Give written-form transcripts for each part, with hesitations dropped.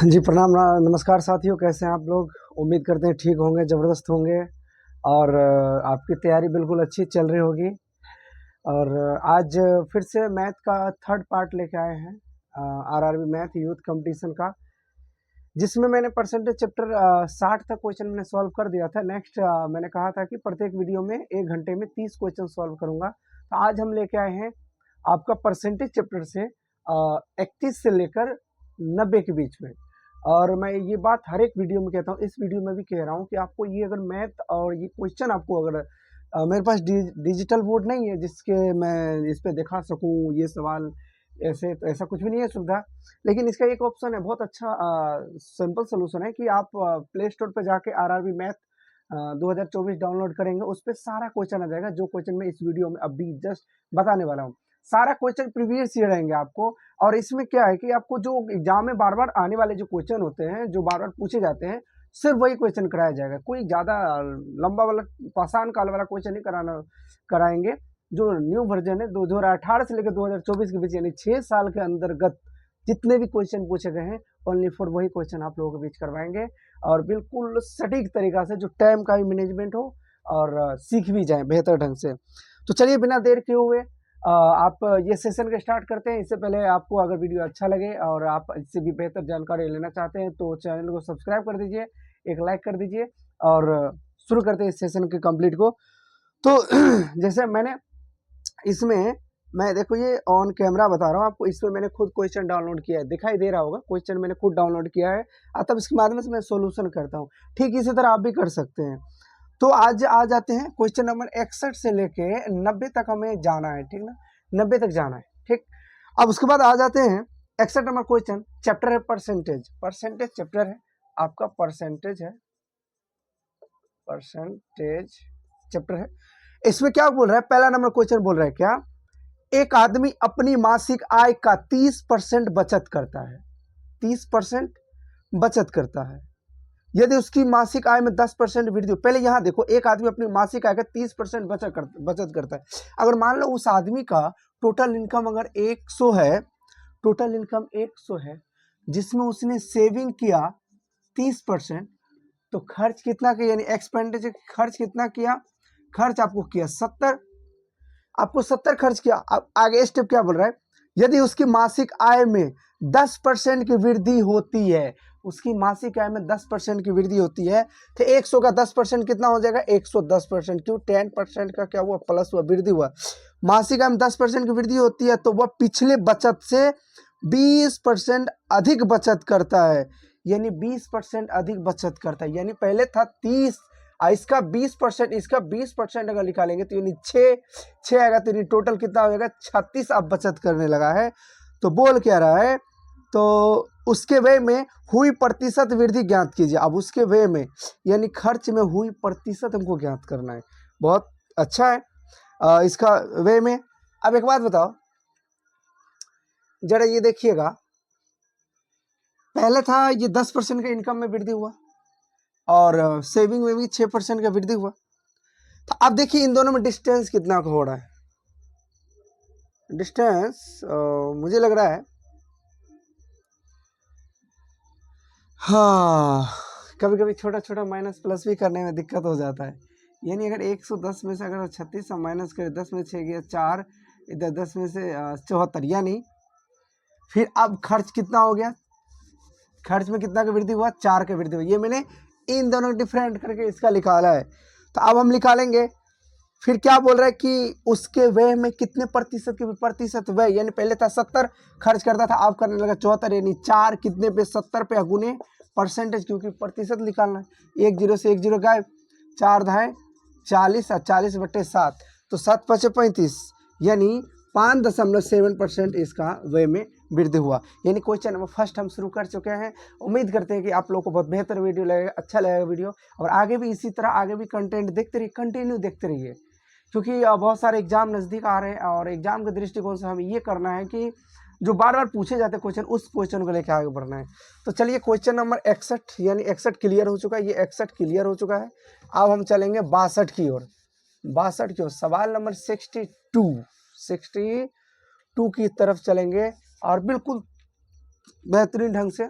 जी प्रणाम नमस्कार साथियों, कैसे हैं आप लोग। उम्मीद करते हैं ठीक होंगे, ज़बरदस्त होंगे और आपकी तैयारी बिल्कुल अच्छी चल रही होगी। और आज फिर से मैथ का थर्ड पार्ट लेके आए हैं, आरआरबी मैथ यूथ कंपटीशन का, जिसमें मैंने परसेंटेज चैप्टर 60 तक क्वेश्चन मैंने सॉल्व कर दिया था। नेक्स्ट मैंने कहा था कि प्रत्येक वीडियो में 1 घंटे में 30 क्वेश्चन सॉल्व करूंगा। तो आज हम लेके आए हैं आपका परसेंटेज चैप्टर से 31 से लेकर 90 के बीच में। और मैं ये बात हर एक वीडियो में कहता हूँ, इस वीडियो में भी कह रहा हूँ कि आपको ये अगर मैथ और ये क्वेश्चन आपको अगर मेरे पास डिजिटल बोर्ड नहीं है जिसके मैं इस पे दिखा सकूँ ये सवाल, ऐसे तो ऐसा कुछ भी नहीं है सुविधा। लेकिन इसका एक ऑप्शन है, बहुत अच्छा सिंपल सोल्यूशन है कि आप प्ले स्टोर पे जाके आरआरबी मैथ 2024 डाउनलोड करेंगे, उस पर सारा क्वेश्चन आ जाएगा। जो क्वेश्चन मैं इस वीडियो में अभी जस्ट बताने वाला हूँ, सारा क्वेश्चन प्रीवियस ईयर रहेंगे आपको। और इसमें क्या है कि आपको जो एग्जाम में बार बार आने वाले जो क्वेश्चन होते हैं, जो बार बार पूछे जाते हैं, सिर्फ वही क्वेश्चन कराया जाएगा। कोई ज्यादा लंबा वाला पाषाण काल वाला क्वेश्चन नहीं कराएंगे। जो न्यू वर्जन है 2018 से लेकर 2024 के बीच, यानी 6 साल के अंतर्गत जितने भी क्वेश्चन पूछे गए हैं, ओनली फॉर वही क्वेश्चन आप लोगों के बीच करवाएंगे। और बिल्कुल सटीक तरीका से, जो टाइम का भी मैनेजमेंट हो और सीख भी जाए बेहतर ढंग से। तो चलिए बिना देर किए हुए आप ये सेशन के स्टार्ट करते हैं। इससे पहले आपको अगर वीडियो अच्छा लगे और आप इससे भी बेहतर जानकारी लेना चाहते हैं तो चैनल को सब्सक्राइब कर दीजिए, एक लाइक कर दीजिए और शुरू करते हैं इस सेशन के कंप्लीट को। तो जैसे मैंने इसमें, मैं देखो ये ऑन कैमरा बता रहा हूँ आपको, इसमें मैंने खुद क्वेश्चन डाउनलोड किया है, दिखाई दे रहा होगा क्वेश्चन मैंने खुद डाउनलोड किया है। तब इसके माध्यम से मैं सोल्यूशन करता हूँ। ठीक इसी तरह आप भी कर सकते हैं। तो आज आ जाते हैं क्वेश्चन नंबर 61 से लेके 90 तक हमें जाना है, ठीक ना, 90 तक जाना है, ठीक। अब उसके बाद आ जाते हैं 61 नंबर क्वेश्चन, चैप्टर है परसेंटेज। परसेंटेज चैप्टर है आपका, परसेंटेज है, परसेंटेज चैप्टर है। इसमें क्या बोल रहा है, पहला नंबर क्वेश्चन बोल रहा है क्या, एक आदमी अपनी मासिक आय का 30% बचत करता है, 30% बचत करता है। यदि उसकी मासिक आय में 10% वृद्धि हो, पहले यहां देखो, एक आदमी अपनी मासिक आय का 30% बचत करता है। अगर मान लो उस आदमी का टोटल इनकम अगर 100 है, टोटल इनकम 100 है, जिसमें उसने सेविंग किया 30%, तो खर्च कितना किया, यानी एक्सपेंडिचर खर्च कितना किया, खर्च आपको किया 70, आपको 70 खर्च किया। अब आगे स्टेप क्या बोल रहा है, यदि उसकी मासिक आय में 10% की वृद्धि होती है, उसकी मासिक आय में 10% की वृद्धि होती है, तो 100 का 10% कितना हो जाएगा, 110%। क्यों, 10% का क्या हुआ, प्लस हुआ, वृद्धि हुआ। मासिक आय में 10% की वृद्धि होती है तो वह पिछले बचत से 20% अधिक बचत करता है, यानी 20% अधिक बचत करता है। यानी पहले था 30, इसका 20%, इसका 20% अगर निकालेंगे तो यानी 6 आएगा, तो यानी टोटल कितना हो जाएगा, 36 अब बचत करने लगा है। तो बोल क्या रहा है, तो उसके वे में हुई प्रतिशत वृद्धि ज्ञात कीजिए। अब उसके वे में यानी खर्च में हुई प्रतिशत हमको ज्ञात करना है। बहुत अच्छा है इसका वे में। अब एक बात बताओ जरा, ये देखिएगा, पहले था ये 10% का इनकम में वृद्धि हुआ और सेविंग में भी 6% का वृद्धि हुआ। तो अब देखिए इन दोनों में डिस्टेंस कितना हो रहा है। डिस्टेंस मुझे लग रहा है, हाँ, कभी कभी छोटा छोटा माइनस प्लस भी करने में दिक्कत हो जाता है। यानी अगर 110 में से अगर 36 माइनस करें, 10 में 6 गया 4, इधर 10 में से 74, यानी फिर अब खर्च कितना हो गया, खर्च में कितना का वृद्धि हुआ, 4 का वृद्धि हुआ। ये मैंने इन दोनों डिफरेंट करके इसका निकाला है। तो अब हम निकालेंगे, फिर क्या बोल रहा है कि उसके व्यय में कितने प्रतिशत के, प्रतिशत व्यय, यानी पहले था 70 खर्च करता था, अब करने लगा 74, यानी 4 कितने पे, 70 पे गुने परसेंटेज, क्योंकि प्रतिशत निकालना है। 1 0 से 1 0 गायब, 4 धाए 40 और 40/7, तो 7 5 35, यानी 5.7% इसका व्यय में वृद्धि हुआ। यानी क्वेश्चन नंबर फर्स्ट हम शुरू कर चुके हैं। उम्मीद करते हैं कि आप लोगों को बहुत बेहतर वीडियो लगेगा, अच्छा लगेगा वीडियो, और आगे भी इसी तरह आगे भी कंटेंट देखते रहिए, कंटिन्यू देखते रहिए, क्योंकि बहुत सारे एग्जाम नज़दीक आ रहे हैं और एग्जाम के दृष्टिकोण से हमें ये करना है कि जो बार बार पूछे जाते हैं क्वेश्चन, उस क्वेश्चन को लेकर आगे बढ़ना है। तो चलिए क्वेश्चन नंबर 61, यानी 61 क्लियर हो चुका है, ये 61 क्लियर हो चुका है। अब हम चलेंगे 62 की ओर, 62 की ओर, सवाल नंबर 62 की तरफ चलेंगे और बिल्कुल बेहतरीन ढंग से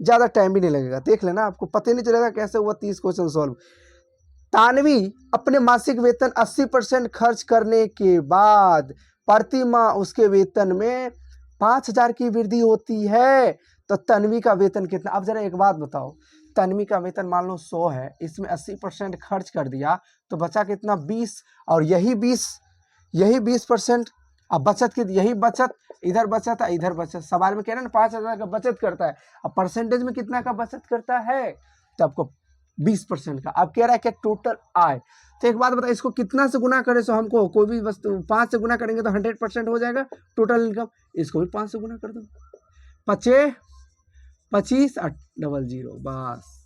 ज़्यादा टाइम भी नहीं लगेगा, देख लेना, आपको पता ही नहीं चलेगा कैसे हुआ 30 क्वेश्चन सॉल्व। तानवी अपने मासिक वेतन 80% खर्च करने के बाद प्रति माह उसके वेतन में 5,000 की वृद्धि होती है, तो तन्वी का वेतन कितना? अब जरा एक बात बताओ, तन्वी का वेतन मान लो 100 है, इसमें 80% खर्च कर दिया तो बचा कितना? 20, और यही 20%। अब बचत की यही बचत, इधर बचत है इधर बचत, सवाल में कह रहे हैं ना 5,000 का बचत करता है, अब परसेंटेज में कितना का बचत करता है? तो आपको 20% का। अब कह रहा है कि टोटल आय, तो एक बात बताइए, इसको कितना से गुना करें तो हमको कोई भी वस्तु 5 से गुना करेंगे तो 100% हो जाएगा टोटल इनकम, इसको भी 5 से गुना कर दो, 25 00, बस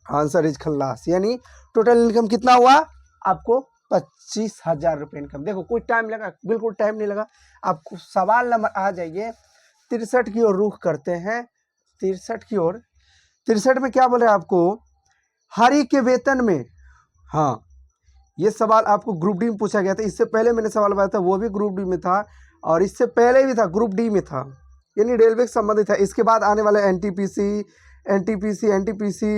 आंसर इज खल्लास। यानी टोटल इनकम कितना हुआ आपको? 25,000 रुपये इनकम। देखो कोई टाइम लगा? बिल्कुल टाइम नहीं लगा। आपको सवाल नंबर आ जाइए 63 की ओर रुख करते हैं, 63 की ओर। 63 में क्या बोल रहे हैं आपको? हरि के वेतन में, हाँ ये सवाल आपको ग्रुप डी में पूछा गया था, इससे पहले मैंने सवाल बताया था वो भी ग्रुप डी में था, और इससे पहले भी था ग्रुप डी में था, यानी रेलवे से संबंधित है। इसके बाद आने वाले एनटीपीसी,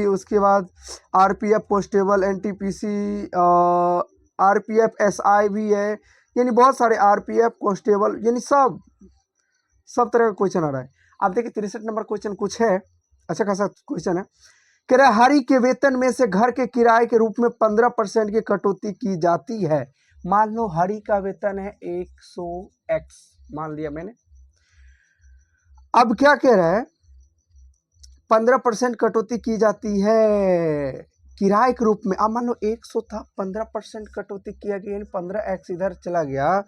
उसके बाद RPF constable, NTPC, RPF SI भी है, यानी बहुत सारे आरपीएफ कांस्टेबल, यानी सब तरह का क्वेश्चन आ रहा है। आप देखिए 63 नंबर क्वेश्चन कुछ है, अच्छा खासा क्वेश्चन है। कह रहा हरि के वेतन में से घर के किराए के रूप में 15% की कटौती की जाती है। मान लो हरि का वेतन है 100x, मान लिया मैंने। अब क्या कह रहा है? 15% कटौती की जाती है किराए के रूप में। अब मान लो 100 था, 15% कटौती किया गया, यानी 15x इधर चला गया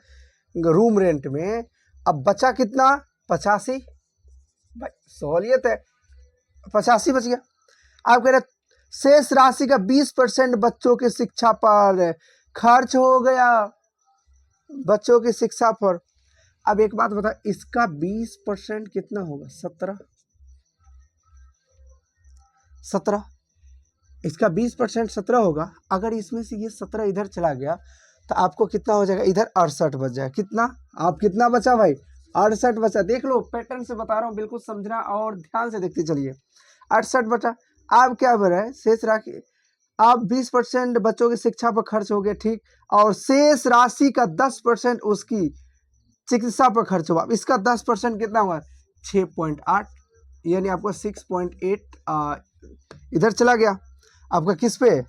रूम रेंट में। अब बचा कितना? 85। भाई सहूलियत है, 85 बच गया। आप कह रहे शेष राशि का 20% बच्चों की शिक्षा पर खर्च हो गया, बच्चों की शिक्षा पर। अब एक बात बता, इसका 20% कितना होगा? 17। इसका 20% 17 होगा। अगर इसमें से ये 17 इधर चला गया तो आपको कितना हो जाएगा? इधर 68 बच जाएगा। कितना? आप कितना बचा भाई? 68 बचा। देख लो पैटर्न से बता रहा हूँ, बिल्कुल समझना और ध्यान से देखते चलिए। 68 बचा। आप क्या बोल रहे हैं? शेष राशि, आप 20% बच्चों की शिक्षा पर खर्च हो गया, ठीक, और शेष राशि का 10% उसकी चिकित्सा पर खर्च हुआ। इसका 10% कितना हुआ? 6.8, यानी आपको 6.8 इधर चला गया आपका, किस पे?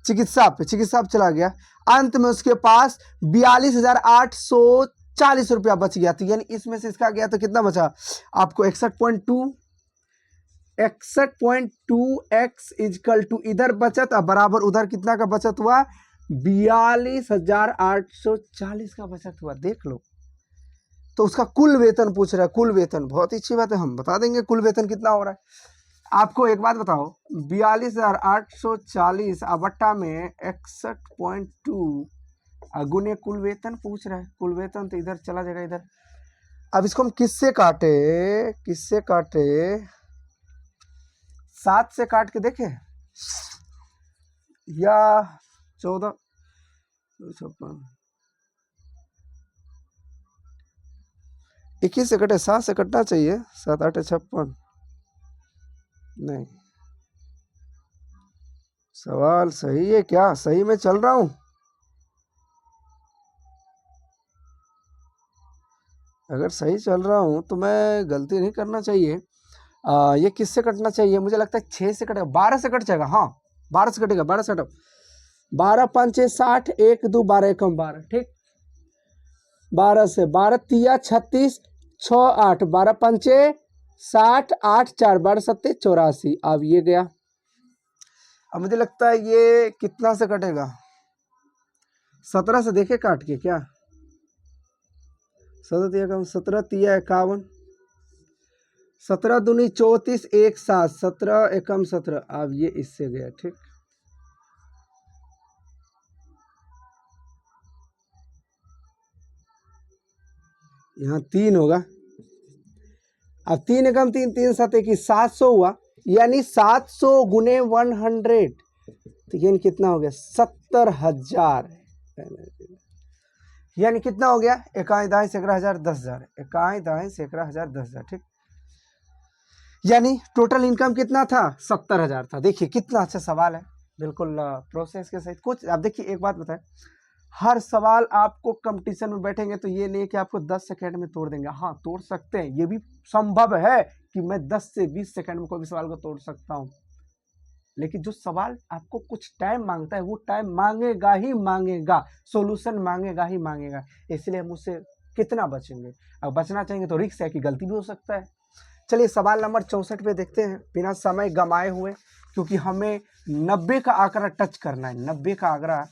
चिकित्सा पे चला गया। अंत में उसके पास 42,840 रुपया बच गया। तो यानी इसमें से इसका गया तो कितना बचा आपको? 61.2x इजकल टू इधर बचत, अब बराबर उधर कितना का बचत हुआ? 42,840 का बचत हुआ। देख लो, तो उसका कुल वेतन पूछ रहा है। कुल वेतन बहुत ही अच्छी बात है, हम बता देंगे कुल वेतन कितना हो रहा है। आपको एक बात बताओ, 42,840 बट्टा में 61.2 गुने कुल वेतन पूछ रहा है। कुल वेतन तो इधर चला जाएगा इधर। अब इसको हम किससे काटे? 7 से काट के देखे, या 14 56 21 से कटे, 7 से कटना चाहिए। 7 8 56 नहीं। सवाल सही है क्या? सही में चल रहा हूं? अगर सही चल रहा हूं तो मैं गलती नहीं करना चाहिए। ये किससे कटना चाहिए? मुझे लगता है 6 से कटेगा, 12 से कट जाएगा। हाँ 12 से कटेगा, 12 से कटो। 12 5 60, 1 2 12 1 12, ठीक। 12 से 12 तिया 36 6 8, 12 5 60 8 4 12 7 84। अब ये गया। अब मुझे लगता है ये कितना से कटेगा? 17 से देखे काट के क्या? 17 तिया 51, 17 दूनी 34 1 7, 17 एकम 17। अब ये इससे गया, ठीक। यहाँ 3 होगा। अब 3 एकम 3, 3 7 21, 700 हुआ, यानी 700 गुने 100, तो यानी कितना हो गया? 70,000। यानी कितना हो गया? 1 दाएं सैकड़ा 1000 10,000, 1 दाएं सैकड़ा 1000 10,000, ठीक। यानी टोटल इनकम कितना था, 70,000 था। देखिए कितना अच्छा सवाल है, बिल्कुल प्रोसेस के सहित। कुछ आप देखिए, एक बात बताएं, हर सवाल आपको कंपटीशन में बैठेंगे तो ये नहीं कि आपको 10 सेकंड में तोड़ देंगे। हाँ, तोड़ सकते हैं, ये भी संभव है कि मैं 10 से 20 सेकंड में कोई भी सवाल को तोड़ सकता हूँ, लेकिन जो सवाल आपको कुछ टाइम मांगता है वो टाइम मांगेगा ही मांगेगा, सॉल्यूशन मांगेगा ही मांगेगा। इसलिए हम उससे कितना बचेंगे। अब बचना चाहेंगे तो रिस्क है कि गलती भी हो सकता है। चलिए सवाल नंबर 64 पे देखते हैं, बिना समय गंवाए हुए, क्योंकि हमें 90 का आंकड़ा टच करना है। 90 का आंकड़ा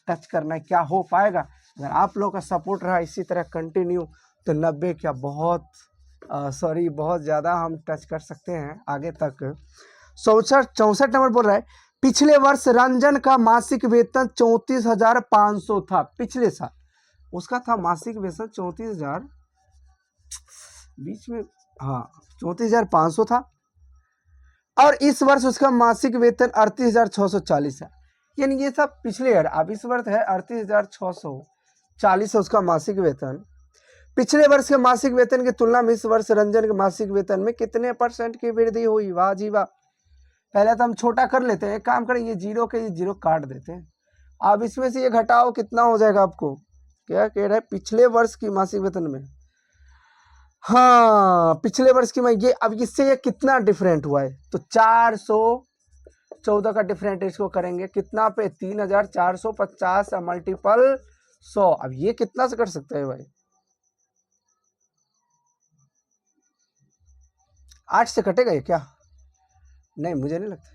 टच करना है, क्या हो पाएगा? अगर आप लोग का सपोर्ट रहा इसी तरह कंटिन्यू तो 90 क्या बहुत बहुत ज़्यादा हम टच कर सकते हैं आगे तक। 64 नंबर बोल रहा है, पिछले वर्ष रंजन का मासिक वेतन 34,500 था। पिछले साल उसका था मासिक वेतन 34,000, बीच में हाँ 34,500 था, और इस वर्ष उसका मासिक वेतन 38,640 है। यानी ये सब पिछले ईयर, अब इस वर्ष है 38,640 है उसका मासिक वेतन। पिछले वर्ष के मासिक वेतन की तुलना में इस वर्ष रंजन के मासिक वेतन में कितने % की वृद्धि हुई? वाह जी वाह। पहले तो हम छोटा कर लेते हैं, एक काम करें, ये जीरो के ये जीरो काट देते हैं। अब इसमें से ये घटाओ, कितना हो जाएगा आपको? क्या कह रहा है, पिछले वर्ष की मासिक वेतन में, हाँ पिछले वर्ष की मैं ये, अब इससे ये कितना डिफरेंट हुआ है? तो 414 का डिफरेंट इसको करेंगे कितना पे? 3,450 मल्टीपल 100। अब ये कितना से कर सकते हैं भाई? 8 से कटेगा ये क्या? नहीं, मुझे नहीं लगता।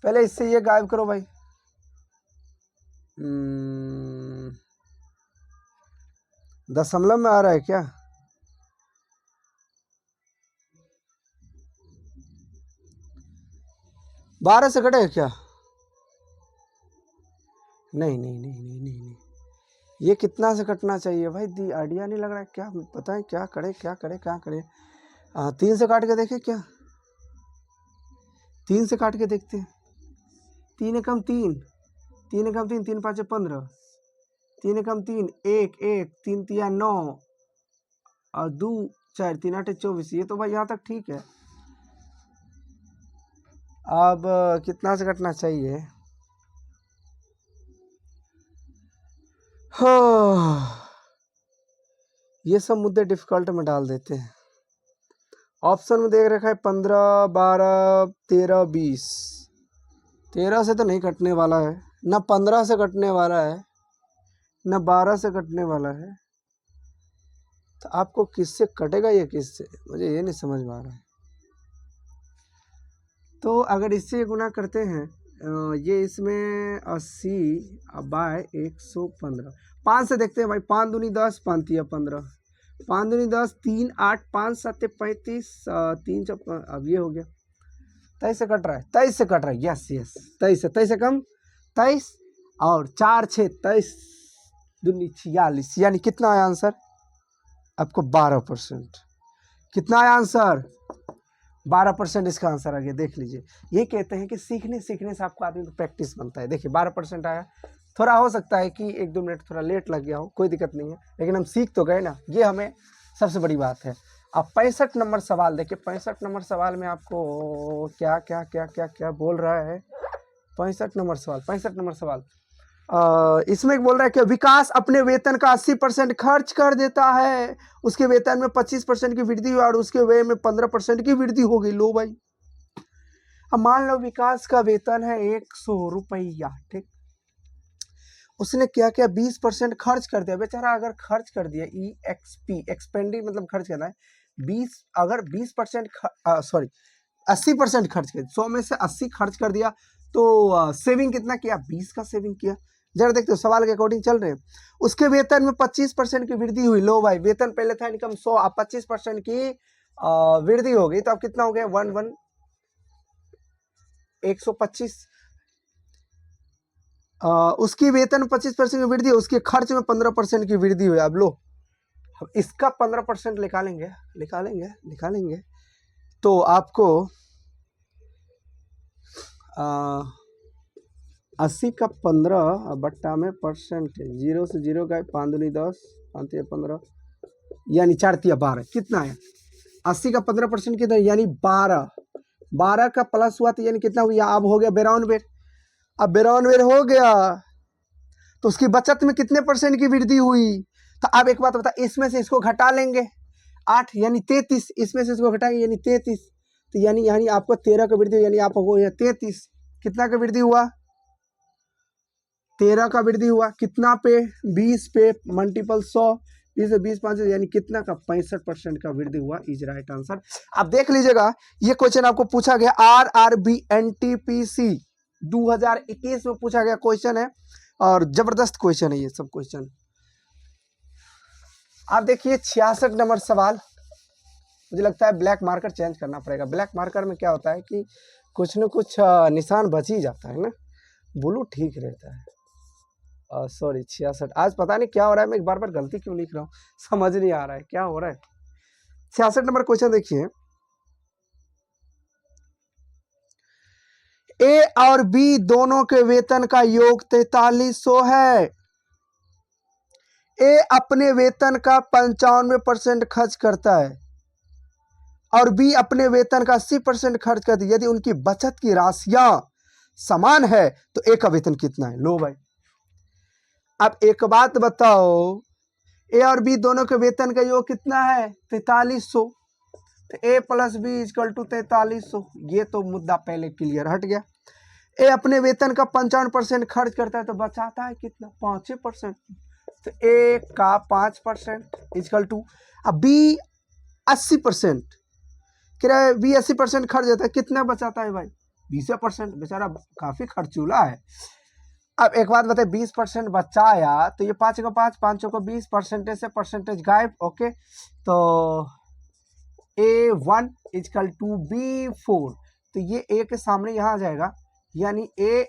पहले इससे ये गायब करो भाई। दशमलव में आ रहा है क्या? बारह से कटेगा क्या? नहीं नहीं नहीं नहीं नहीं नहीं, ये कितना से कटना चाहिए भाई? दी आइडिया नहीं लग रहा है, क्या बताएं, क्या करे क्या करे क्या करे? 3 से काट के देखे क्या? 3 से काट के देखते हैं। 3 एकम 3, 3 एकम 3, 3 5 15, 3 एकम 3, 1 1, 3 3 9, और 2 4, 3 8 24। ये तो भाई यहाँ तक ठीक है। अब कितना से कटना चाहिए? ये सब मुद्दे डिफिकल्ट में डाल देते हैं। ऑप्शन में देख रखा है 15 12 13 20। 13 से तो नहीं कटने वाला है, न 15 से कटने वाला है, न 12 से कटने वाला है। तो आपको किससे कटेगा, ये किससे? मुझे ये नहीं समझ में आ रहा है। तो अगर इससे गुना करते हैं, ये इसमें 80/115, 5 से देखते हैं भाई। 5 दूनी 10, 5 तिया 15, 5 दूनी 10, 3 8, 5 7 35, 3 4, अब ये हो गया 23 से कट रहा है, 23 से कट रहा है। यस यस, 23 से कम 23, और 4 6 23 दूनी 46। यानी कितना आया आंसर आपको? 12%। कितना आया आंसर? 12% इसका आंसर आ गया। देख लीजिए, ये कहते हैं कि सीखने से आपको आदमी को प्रैक्टिस बनता है। देखिए 12% आया। थोड़ा हो सकता है कि 1-2 मिनट थोड़ा लेट लग गया हो, कोई दिक्कत नहीं है, लेकिन हम सीख तो गए ना, ये हमें सबसे बड़ी बात है। अब 65 नंबर सवाल देखिए। 65 नंबर सवाल में आपको क्या क्या क्या क्या क्या बोल रहा है? 65 नंबर सवाल इसमें बोल रहा है कि विकास अपने वेतन का 80% खर्च कर देता है। उसके वेतन में 25% की वृद्धि और उसके व्यय में 15% की वृद्धि हो गई। लो भाई, अब मान लो विकास का वेतन है 100 रुपया, ठीक, उसने क्या किया? 20% खर्च कर दिया बेचारा। अगर खर्च कर दिया, एक्सपेंडिंग मतलब खर्च करना है 20, अगर 20% सॉरी 80% खर्च कर, 100 में से 80 खर्च कर दिया, तो सेविंग कितना किया? 20 का सेविंग किया। जरा देखते हो, सवाल के अकॉर्डिंग चल रहे हैं। उसके वेतन में 25% की वृद्धि हुई। लो भाई, वेतन पहले था इनकम 100, अब 25% की वृद्धि हो गई, तो अब कितना हो गया? 125। उसकी वेतन में 25% की वृद्धि, उसके खर्च में 15% की वृद्धि हुई। अब लो, इसका 15% निकालेंगे तो आपको 80 का 15 बट्टा में %, 0 से 0 का 5 दूनी 10, 5 तिया 15, यानी 4 तिया 12। कितना है? 80 का 15% कितना, यानी 12, 12 का प्लस हुआ तो यानी कितना हुआ, अब हो गया 92। अब 92 हो गया तो उसकी बचत में कितने परसेंट की वृद्धि हुई। तो अब एक बात बता, इसमें से इसको घटा लेंगे 8 यानी 33, इसमें से इसको घटाएंगे यानी 33, तो यानी आपको 13 का वृद्धि, यानी आपको 33 कितना का वृद्धि हुआ, 13 का वृद्धि हुआ। कितना पे, 20 पे, मल्टीपल 100, 20 से 20 5 यानी कितना का, 65% का वृद्धि हुआ, इज राइट आंसर। अब देख लीजिएगा ये क्वेश्चन आपको पूछा गया RRB NTPC 2021 में पूछा गया क्वेश्चन है, और जबरदस्त क्वेश्चन है ये सब क्वेश्चन। आप देखिए 66 नंबर सवाल, मुझे लगता है ब्लैक मार्कर चेंज करना पड़ेगा। ब्लैक मार्कर में क्या होता है कि कुछ न कुछ निशान बच ही जाता है ना, ब्लू ठीक रहता है। सॉरी 66, आज पता नहीं क्या हो रहा है, मैं एक बार गलती क्यों लिख रहा हूँ, समझ नहीं आ रहा है क्या हो रहा है। 66 नंबर क्वेश्चन देखिए, ए और बी दोनों के वेतन का योग 4300 है। ए अपने वेतन का 95% खर्च करता है और बी अपने वेतन का 80% खर्च करती है। यदि उनकी बचत की राशियां समान है तो ए का वेतन कितना है। लो भाई, अब एक बात बताओ, ए और बी दोनों के वेतन का योग कितना है, 4300, तो ए प्लस बी इक्वल टू 4300। ये तो मुद्दा पहले क्लियर हट गया। ए अपने वेतन का 55% खर्च करता है तो बचाता है कितना, 5%, तो ए का 5% इक्वल टू, अब बी 80%, किराया बी 80% खर्च जाता है, कितना बचाता है भाई, 20%, बेचारा काफी खर्चूला है। अब एक बात बताए, 20% बचाया तो ये 5 का 5, 5 का 20, परसेंटेज से परसेंटेज गायब। ओके, तो A1 इक्वल टू B4, तो ये ए के सामने यहाँ आ जाएगा, यानी A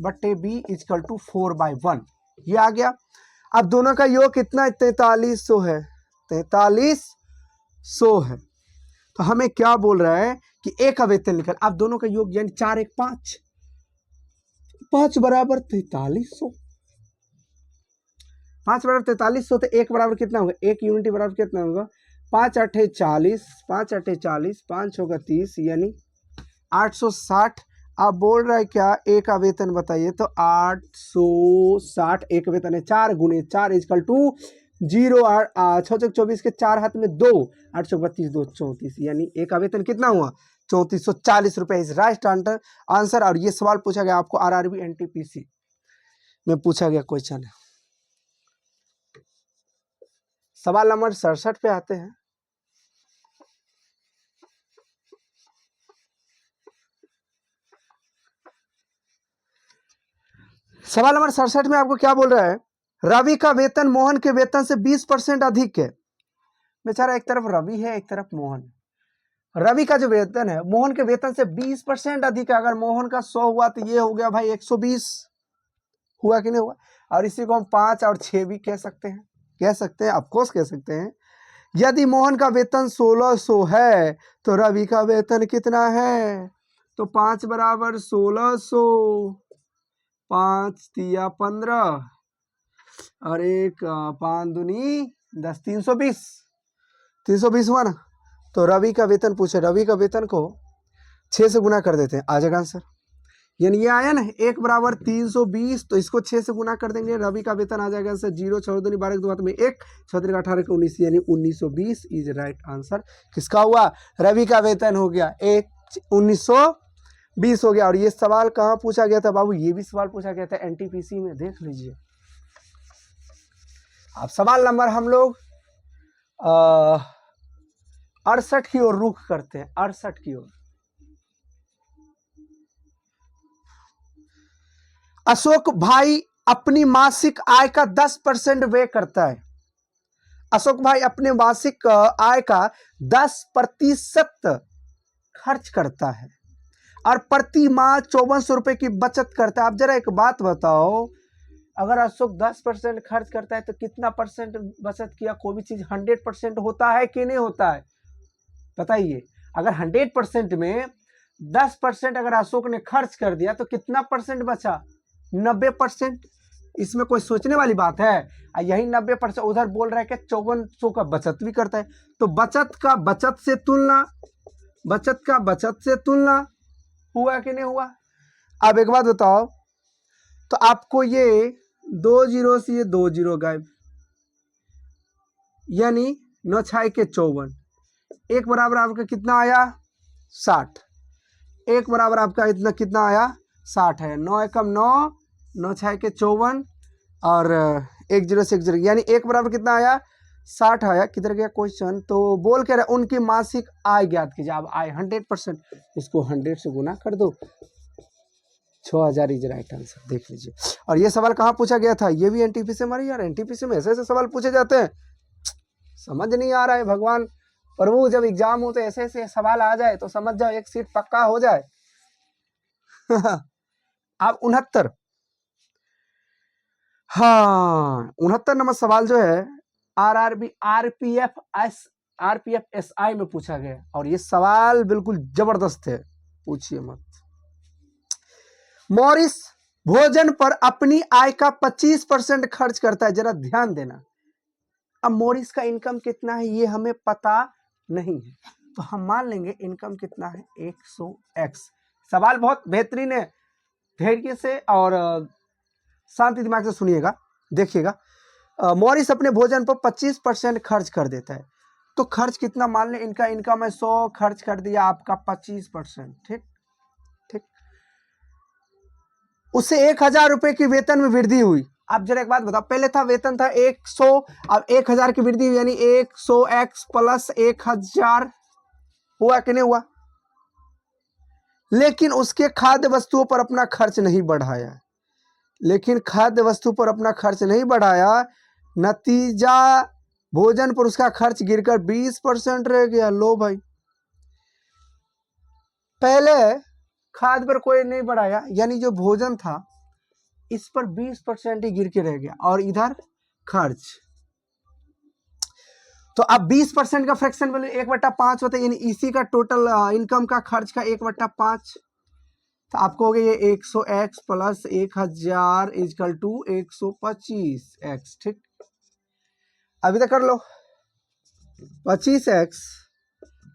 बट्टे B इक्वल टू 4/1, ये आ गया। अब दोनों का योग कितना है, 4300 है, 4300 है। तो हमें क्या बोल रहा है कि ए का वेतन निकल, अब दोनों का योग यानी 4 1 5, 5 बराबर 4300, 5 बराबर 4300, तो एक बराबर कितना होगा, एक यूनिट बराबर कितना होगा, 5 8 40, 5 8 40, 5 होगा 30, यानी 860। आप बोल रहा है क्या, ए का वेतन बताइए, तो 860 एक वेतन है, 4 गुने 4 इक्वल टू 0, 6 24 के 4 हाथ में 2, 832 2 34, यानी ए का वेतन कितना हुआ, 3440 रुपए इज राइट आंसर। और ये सवाल पूछा गया आपको RRB NTPC में पूछा गया क्वेश्चन है। सवाल नंबर 67 पे आते हैं। सवाल नंबर 67 में आपको क्या बोल रहा है, रवि का वेतन मोहन के वेतन से 20% अधिक है। बेचारा एक तरफ रवि है एक तरफ मोहन, रवि का जो वेतन है मोहन के वेतन से 20% अधिक है। अगर मोहन का 100 हुआ तो ये हो गया भाई 120, हुआ कि नहीं हुआ। और इसी को हम 5 और 6 भी कह सकते हैं, ऑफकोर्स कह सकते हैं। यदि मोहन का वेतन 1600 है तो रवि का वेतन कितना है, तो 5 बराबर 1600, 5 तिया 15 और 1 5 दूनी 10, 320 हुआ ना। तो रवि का वेतन पूछे, रवि का वेतन को 6 से गुना कर देते हैं, आ जाएगा आंसर। यानी ये आया ना 1 बराबर 320, तो इसको 6 से गुना कर देंगे, रवि का वेतन आ जाएगा आंसर 0, 6 दूनी 12 2 में 1, 6 18 के 19, यानी 1920 इज राइट आंसर। किसका हुआ, रवि का वेतन हो गया 1920 हो गया। और ये सवाल कहाँ पूछा गया था बाबू, ये भी सवाल पूछा गया था NTPC में, देख लीजिए। अब सवाल नंबर हम लोग 68 की ओर रुख करते हैं, 68 की ओर। अशोक भाई अपनी मासिक आय का 10% व्यय करता है। अशोक भाई अपने मासिक आय का 10% खर्च करता है और प्रति माह 5400 रुपए की बचत करता है। आप जरा एक बात बताओ, अगर अशोक 10% खर्च करता है तो कितना परसेंट बचत किया। कोई भी चीज 100% होता है कि नहीं होता है, बताइए। अगर 100% में 10% अगर अशोक ने खर्च कर दिया तो कितना परसेंट बचा, 90%। इसमें कोई सोचने वाली बात है? यही 90% उधर बोल रहा है कि 5400 का बचत भी करता है। तो बचत का बचत से तुलना, बचत का बचत से तुलना हुआ कि नहीं हुआ? अब एक बात बताओ, तो आपको ये 2 जीरो से ये 2 जीरो गायब, यानी 9 छाई के 54, एक बराबर आपका कितना आया? 60। एक बराबर आपका इतना कितना आया? 60 है। 9 एकम 9, 9 छाई के 54 और 1 जीरो से 1 जीरो, यानी एक बराबर कितना आया? 60 आया। किधर गया क्वेश्चन? तो बोल के रहे उनकी मासिक आय ज्ञात कीजिए। अब आय 100%, इसको 100 से गुना कर दो, 6000 इज राइट आंसर। देख लीजिए। और ये सवाल कहाँ पूछा गया था? ये भी एनटीपीसी में। यार एनटीपीसी में ऐसे ऐसे सवाल पूछे जाते हैं, समझ नहीं आ रहा है। भगवान प्रभु, जब एग्जाम हो तो ऐसे ऐसे सवाल आ जाए तो समझ जाओ एक सीट पक्का हो जाए। अब 69, हाँ 69 नंबर सवाल जो है आरआरबी आरपीएफ एसआई में पूछा गया। और ये सवाल बिल्कुल जबरदस्त है, पूछिए मत। मॉरिस भोजन पर अपनी आय का 25% खर्च करता है। जरा ध्यान देना। अब मॉरिस का इनकम कितना है ये हमें पता नहीं है, तो हम मान लेंगे इनकम कितना है? 100x। सवाल बहुत बेहतरीन है, धैर्य से और शांति दिमाग से सुनिएगा, देखिएगा। मॉरिस अपने भोजन पर 25% खर्च कर देता है। तो खर्च कितना मान लें? इनका इनकम है 100, खर्च कर दिया आपका 25%। ठीक ठीक। उससे 1000 रुपए की वेतन में वृद्धि हुई। अब जरा एक बात बताओ, पहले था वेतन था 100, अब 1000 की वृद्धि हुई, यानी 100x प्लस 1000 हुआ कि नहीं हुआ? लेकिन उसके खाद्य वस्तुओं पर अपना खर्च नहीं बढ़ाया, लेकिन खाद्य वस्तु पर अपना खर्च नहीं बढ़ाया। नतीजा भोजन पर उसका खर्च गिरकर 20% रह गया। लो भाई, पहले खाद्य पर कोई नहीं बढ़ाया, यानी जो भोजन था इस पर 20% ही गिर के रह गया, और इधर खर्च। तो अब 20% का फ्रैक्शन वैल्यू 1/5 होता है, यानी इसी का टोटल इनकम का खर्च का 1/5। तो आपको हो गया ये 100x plus 1000 is equal to 125x। ठीक, अभी तक कर लो। 25x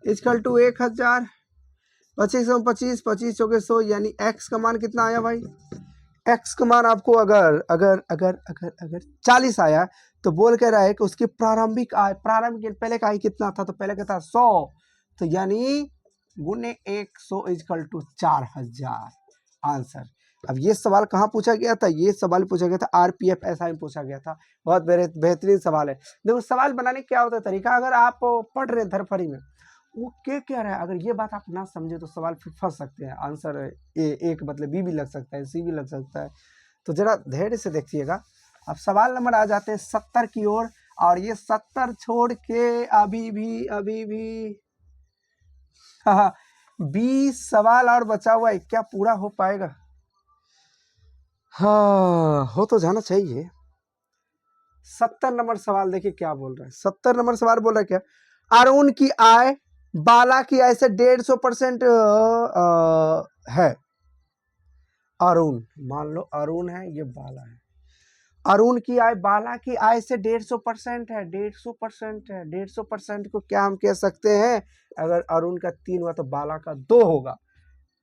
इजकल टू 1000, 25 25 हो गए 100, यानी x का मान कितना आया भाई? x का मान आपको अगर अगर अगर अगर अगर 40 आया तो बोल के रहा है कि उसकी प्रारंभिक आय, प्रारंभिक पहले का आय कितना था? तो पहले का था 100, तो यानी गुने 100 इजकल टू 4000 आंसर। अब ये सवाल कहाँ पूछा गया था? ये सवाल पूछा गया था आरपीएफ एसआई में पूछा गया था। बहुत बेहतरीन सवाल है। देखो सवाल बनाने क्या होता है तरीका, अगर आप पढ़ रहे धरफड़ी में वो क्या रहा है, अगर ये बात आप ना समझे तो सवाल फिर फंस सकते हैं। आंसर एक मतलब बी भी लग सकता है, सी भी लग सकता है। तो जरा धैर्य से देखिएगा। अब सवाल नंबर आ जाते हैं 70 की ओर, और ये 70 छोड़ के अभी भी हाँ 20 सवाल और बचा हुआ है। क्या पूरा हो पाएगा? हाँ हो तो जाना चाहिए। 70 नंबर सवाल देखिए क्या बोल रहा है। 70 नंबर सवाल बोल रहा है क्या? अरुण की आय बाला की आय से 150% है। अरुण, मान लो अरुण है, ये बाला है। अरुण की आय बाला की आय से 150% है। 150% है। 150% को क्या हम कह सकते हैं? अगर अरुण का 3 हुआ तो बाला का 2 होगा।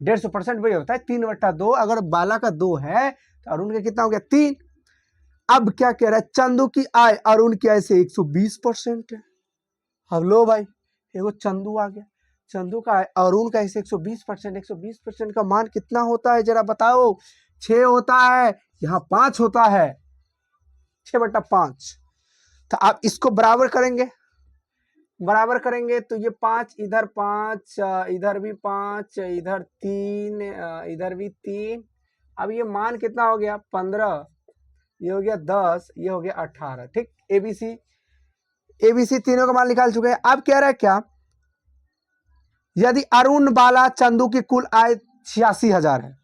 150% वही होता है 3/2। अगर बाला का 2 है तो अरुण का कितना हो गया? 3। अब क्या कह रहा है? चंदू की आय अरुण की आय से 120% है। अब लो भाई, एगो चंदू आ गया। चंदू का अरुण का ऐसे 120%। 120% का मान कितना होता है जरा बताओ? 6 होता है, यहाँ 5 होता है, 6/5। तो आप इसको बराबर करेंगे, बराबर करेंगे तो ये 5 इधर 5, इधर भी 5, इधर 3, इधर भी 3। अब ये मान कितना हो गया? 15, ये हो गया 10, ये हो गया 18। ठीक, एबीसी तीनों का मान निकाल चुके हैं। अब कह रहा है क्या? यदि अरुण बाला चंदू की कुल आय 86,000 है,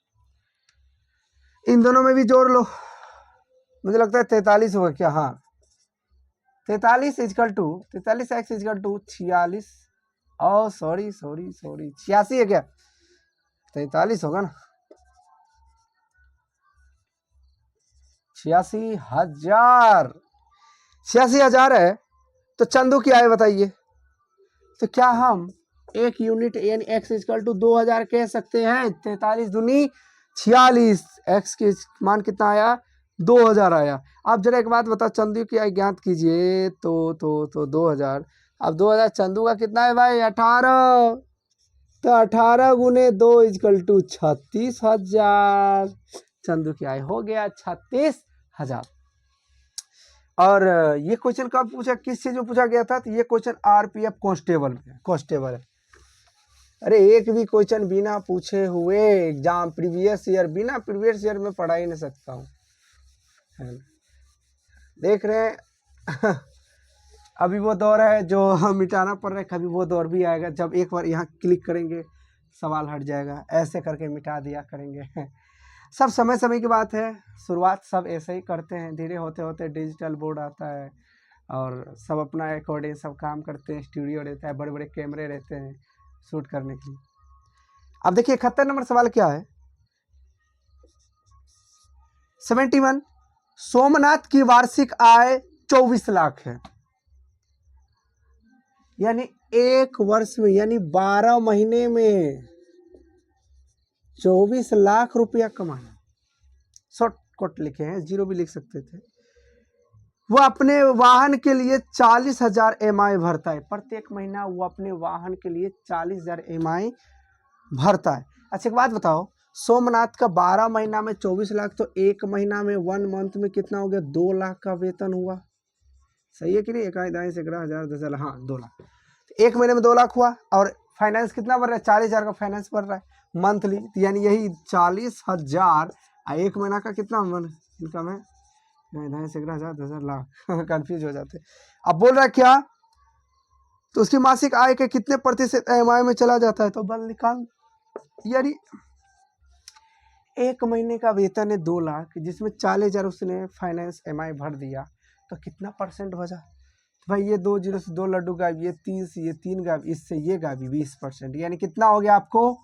इन दोनों में भी जोड़ लो। मुझे लगता है 43 होगा क्या? हाँ 43 equal to 43x equal to 46। Oh sorry 86 है क्या? 43 होगा ना, 86,000। 86,000 है तो चंदू की आय बताइए। तो क्या हम एक यूनिट यानी x इक्वल टू 2000 कह सकते हैं? 43 दूनी 46, x के मान कितना आया? 2000 आया। अब जरा एक बात बताओ, चंदू की आय ज्ञात कीजिए। तो 2000, अब 2000 चंदू का कितना है भाई? 18। तो 18 गुने 2 इक्वल टू 36,000। चंदू की आय हो गया 36,000। और ये क्वेश्चन कब पूछा, किस चीज में पूछा गया था? तो ये क्वेश्चन आरपीएफ कांस्टेबल है। अरे एक भी क्वेश्चन बिना पूछे हुए एग्जाम प्रीवियस ईयर में पढ़ा ही नहीं सकता हूँ, है ना? देख रहे हैं अभी वो दौर है जो हम मिटाना पड़ रहा है, कभी वो दौर भी आएगा जब एक बार यहाँ क्लिक करेंगे सवाल हट जाएगा, ऐसे करके मिटा दिया करेंगे सब समय समय की बात है। शुरुआत सब ऐसे ही करते हैं, धीरे होते होते डिजिटल बोर्ड आता है और सब अपना अकॉर्डिंग सब काम करते हैं। स्टूडियो रहता है, बड़े बड़े कैमरे रहते हैं शूट करने के लिए। अब देखिए 71 नंबर सवाल क्या है? 71, सोमनाथ की वार्षिक आय 24 लाख है, यानी एक वर्ष में यानी 12 महीने में 24 लाख रुपया कमाना। शॉर्टकट लिखे हैं, जीरो भी लिख सकते थे। वो अपने वाहन के लिए 40,000 EMI भरता है प्रत्येक महीना। वो अपने वाहन के लिए 40,000 EMI भरता है। अच्छा एक बात बताओ, सोमनाथ का 12 महीना में 24 लाख, तो एक महीना में 1 मंथ में कितना हो गया? 2 लाख का वेतन हुआ। सही है कि नहीं? 11,11,10,000 10,000, हाँ 2 लाख। एक महीने में 2 लाख हुआ। और फाइनेंस कितना भर रहा है? 40,000 का फाइनेंस भर रहा है मंथली, यानी यही 40,000 एक महीना का कितना इनकम है? 11,11,10,000 10,000 लाख कंफ्यूज हो जाते। अब बोल रहा है क्या? तो उसकी मासिक आय के कितने प्रतिशत EMI में चला जाता है? तो बल निकाल, यानी एक महीने का वेतन है 2 लाख, जिसमें 40,000 उसने फाइनेंस EMI भर दिया, तो कितना परसेंट बचा? तो भाई ये 2 जीरो से 2 लड्डू गायब, ये 30, ये 3 गायब, इससे ये गायब, 20%, यानी कितना हो गया आपको?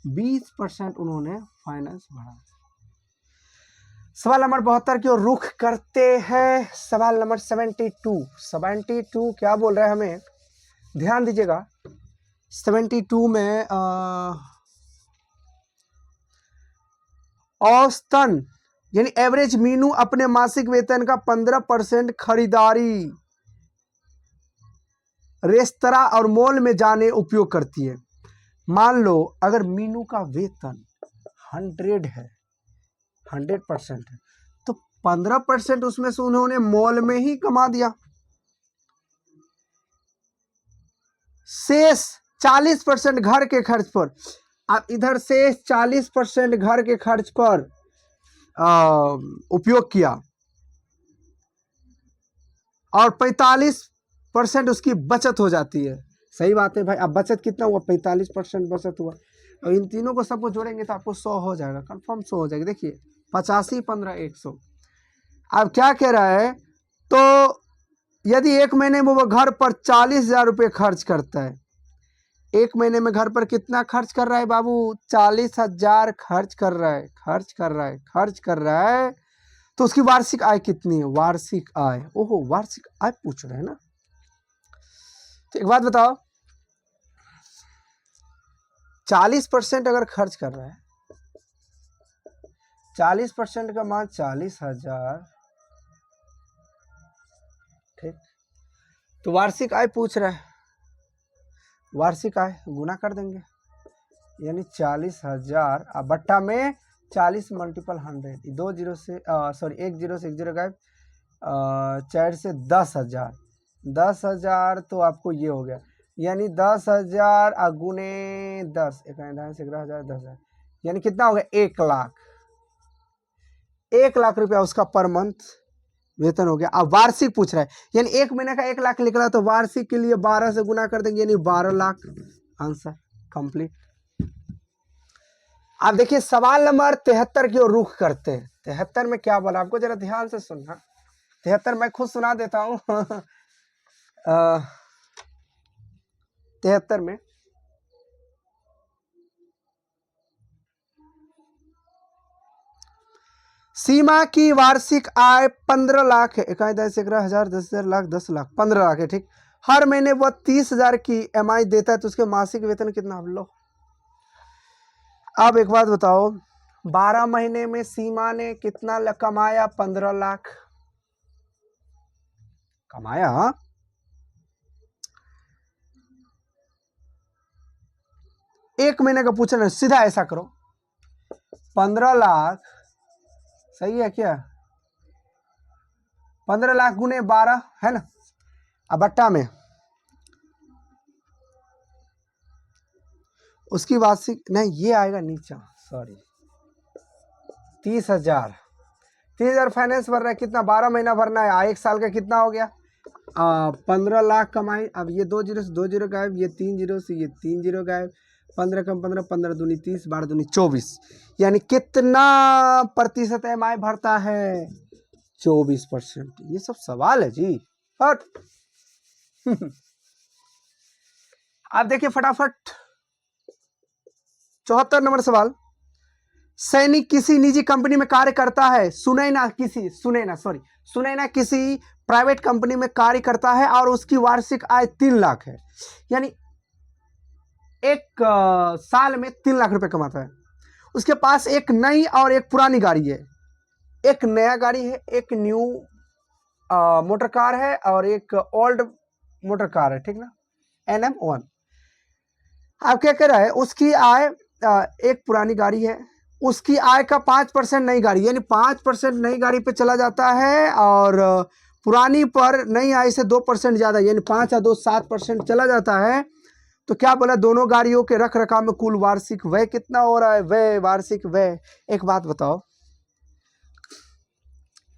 20% उन्होंने फाइनेंस भरा। सवाल नंबर 72 की ओर रुख करते हैं। सवाल नंबर 72 क्या बोल रहा है हमें? ध्यान दीजिएगा। 72 में औसतन यानी एवरेज मीनू अपने मासिक वेतन का 15% खरीदारी रेस्तरा और मॉल में जाने उपयोग करती है। मान लो अगर मीनू का वेतन 100 है, 100% है, तो 15% उसमें से उन्होंने मॉल में ही कमा दिया। शेष 40% घर के खर्च पर। अब इधर शेष 40% घर के खर्च पर उपयोग किया और 45% उसकी बचत हो जाती है। सही बात है भाई। अब बचत कितना हुआ? 45% बचत हुआ। और इन तीनों को सबको जोड़ेंगे तो आपको 100 हो जाएगा, कंफर्म 100 हो जाएगा। देखिए 85, 15, 100। अब क्या कह रहा है? तो यदि एक महीने में वो घर पर 40,000 रुपये खर्च करता है, एक महीने में घर पर कितना खर्च कर रहा है बाबू? 40,000 खर्च कर रहा है, तो उसकी वार्षिक आय कितनी है? वार्षिक आय, ओहो वार्षिक आय पूछ रहे हैं ना। तो एक बात बताओ, 40% अगर खर्च कर रहा है, 40% का मान 40,000, ठीक। तो वार्षिक आय पूछ रहा है, वार्षिक आय गुना कर देंगे, यानी 40,000 बट्टा में 40 मल्टीपल 100, 2 जीरो से सॉरी 1 जीरो से 1 जीरो गायब, 4 से 10,000, 10,000 तो आपको ये हो गया, यानी 10,000 गुने 10, 11,11,10,000, 10,000, यानी कितना हो गया? 1 लाख। 1 लाख रुपया उसका पर मंथ वेतन हो गया। अब वार्षिक पूछ रहा है, यानी एक महीने का 1 लाख निकला, तो वार्षिक के लिए 12 से गुना कर देंगे, यानी 12 लाख। Answer complete. अब देखिए सवाल नंबर 73 की ओर रुख करते हैं। 73 में क्या बोला आपको, जरा ध्यान से सुनना। 73 मैं खुद सुना देता हूं 73 में सीमा की वार्षिक आय 15 लाख है, 1 10 11 हजार 10,000 लाख 10 लाख 15 लाख है, ठीक। हर महीने वह 30,000 की EMI देता है, तो उसके मासिक वेतन कितना लो। अब एक बात बताओ, 12 महीने में सीमा ने कितना कमाया? 15 लाख कमाया। एक महीने का पूछना, सीधा ऐसा करो, 15 लाख सही है क्या? 15 लाख गुने 12 है ना। अब बट्टा में उसकी वार्षिक नहीं, ये आएगा नीचा, सॉरी, 30,000 30,000 फाइनेंस भर रहा है, कितना? 12 महीना भरना है। 1 साल का कितना हो गया? 15 लाख कमाई। अब ये 2 जीरो से 2 जीरो गायब, ये 3 जीरो से ये 3 जीरो गायब, 15 कम 15, 15 दूनी 30, 12 दूनी 24, यानी कितना प्रतिशत EMI भरता है? 24%। ये सब सवाल है जी, हट। आप देखिए फटाफट 74 नंबर सवाल। सैनिक किसी निजी कंपनी में कार्य करता है, सुने ना किसी प्राइवेट कंपनी में कार्य करता है और उसकी वार्षिक आय 3 लाख है, यानी एक साल में 3 लाख रुपए कमाता है। उसके पास एक नई और एक पुरानी गाड़ी है, एक नया गाड़ी है, एक न्यू मोटर कार है और एक ओल्ड मोटर कार है, ठीक ना, NM1। आप क्या कह रहा है? उसकी आय, एक पुरानी गाड़ी है, उसकी आय का 5% नई गाड़ी, यानी 5% नई गाड़ी पे चला जाता है और पुरानी पर नई आय से 2% ज्यादा, यानी 5 या 2 7% चला जाता है। तो क्या बोला? दोनों गाड़ियों के रख रखाव में कुल वार्षिक व्यय कितना हो रहा है? व्यय, वार्षिक व्यय। एक बात बताओ,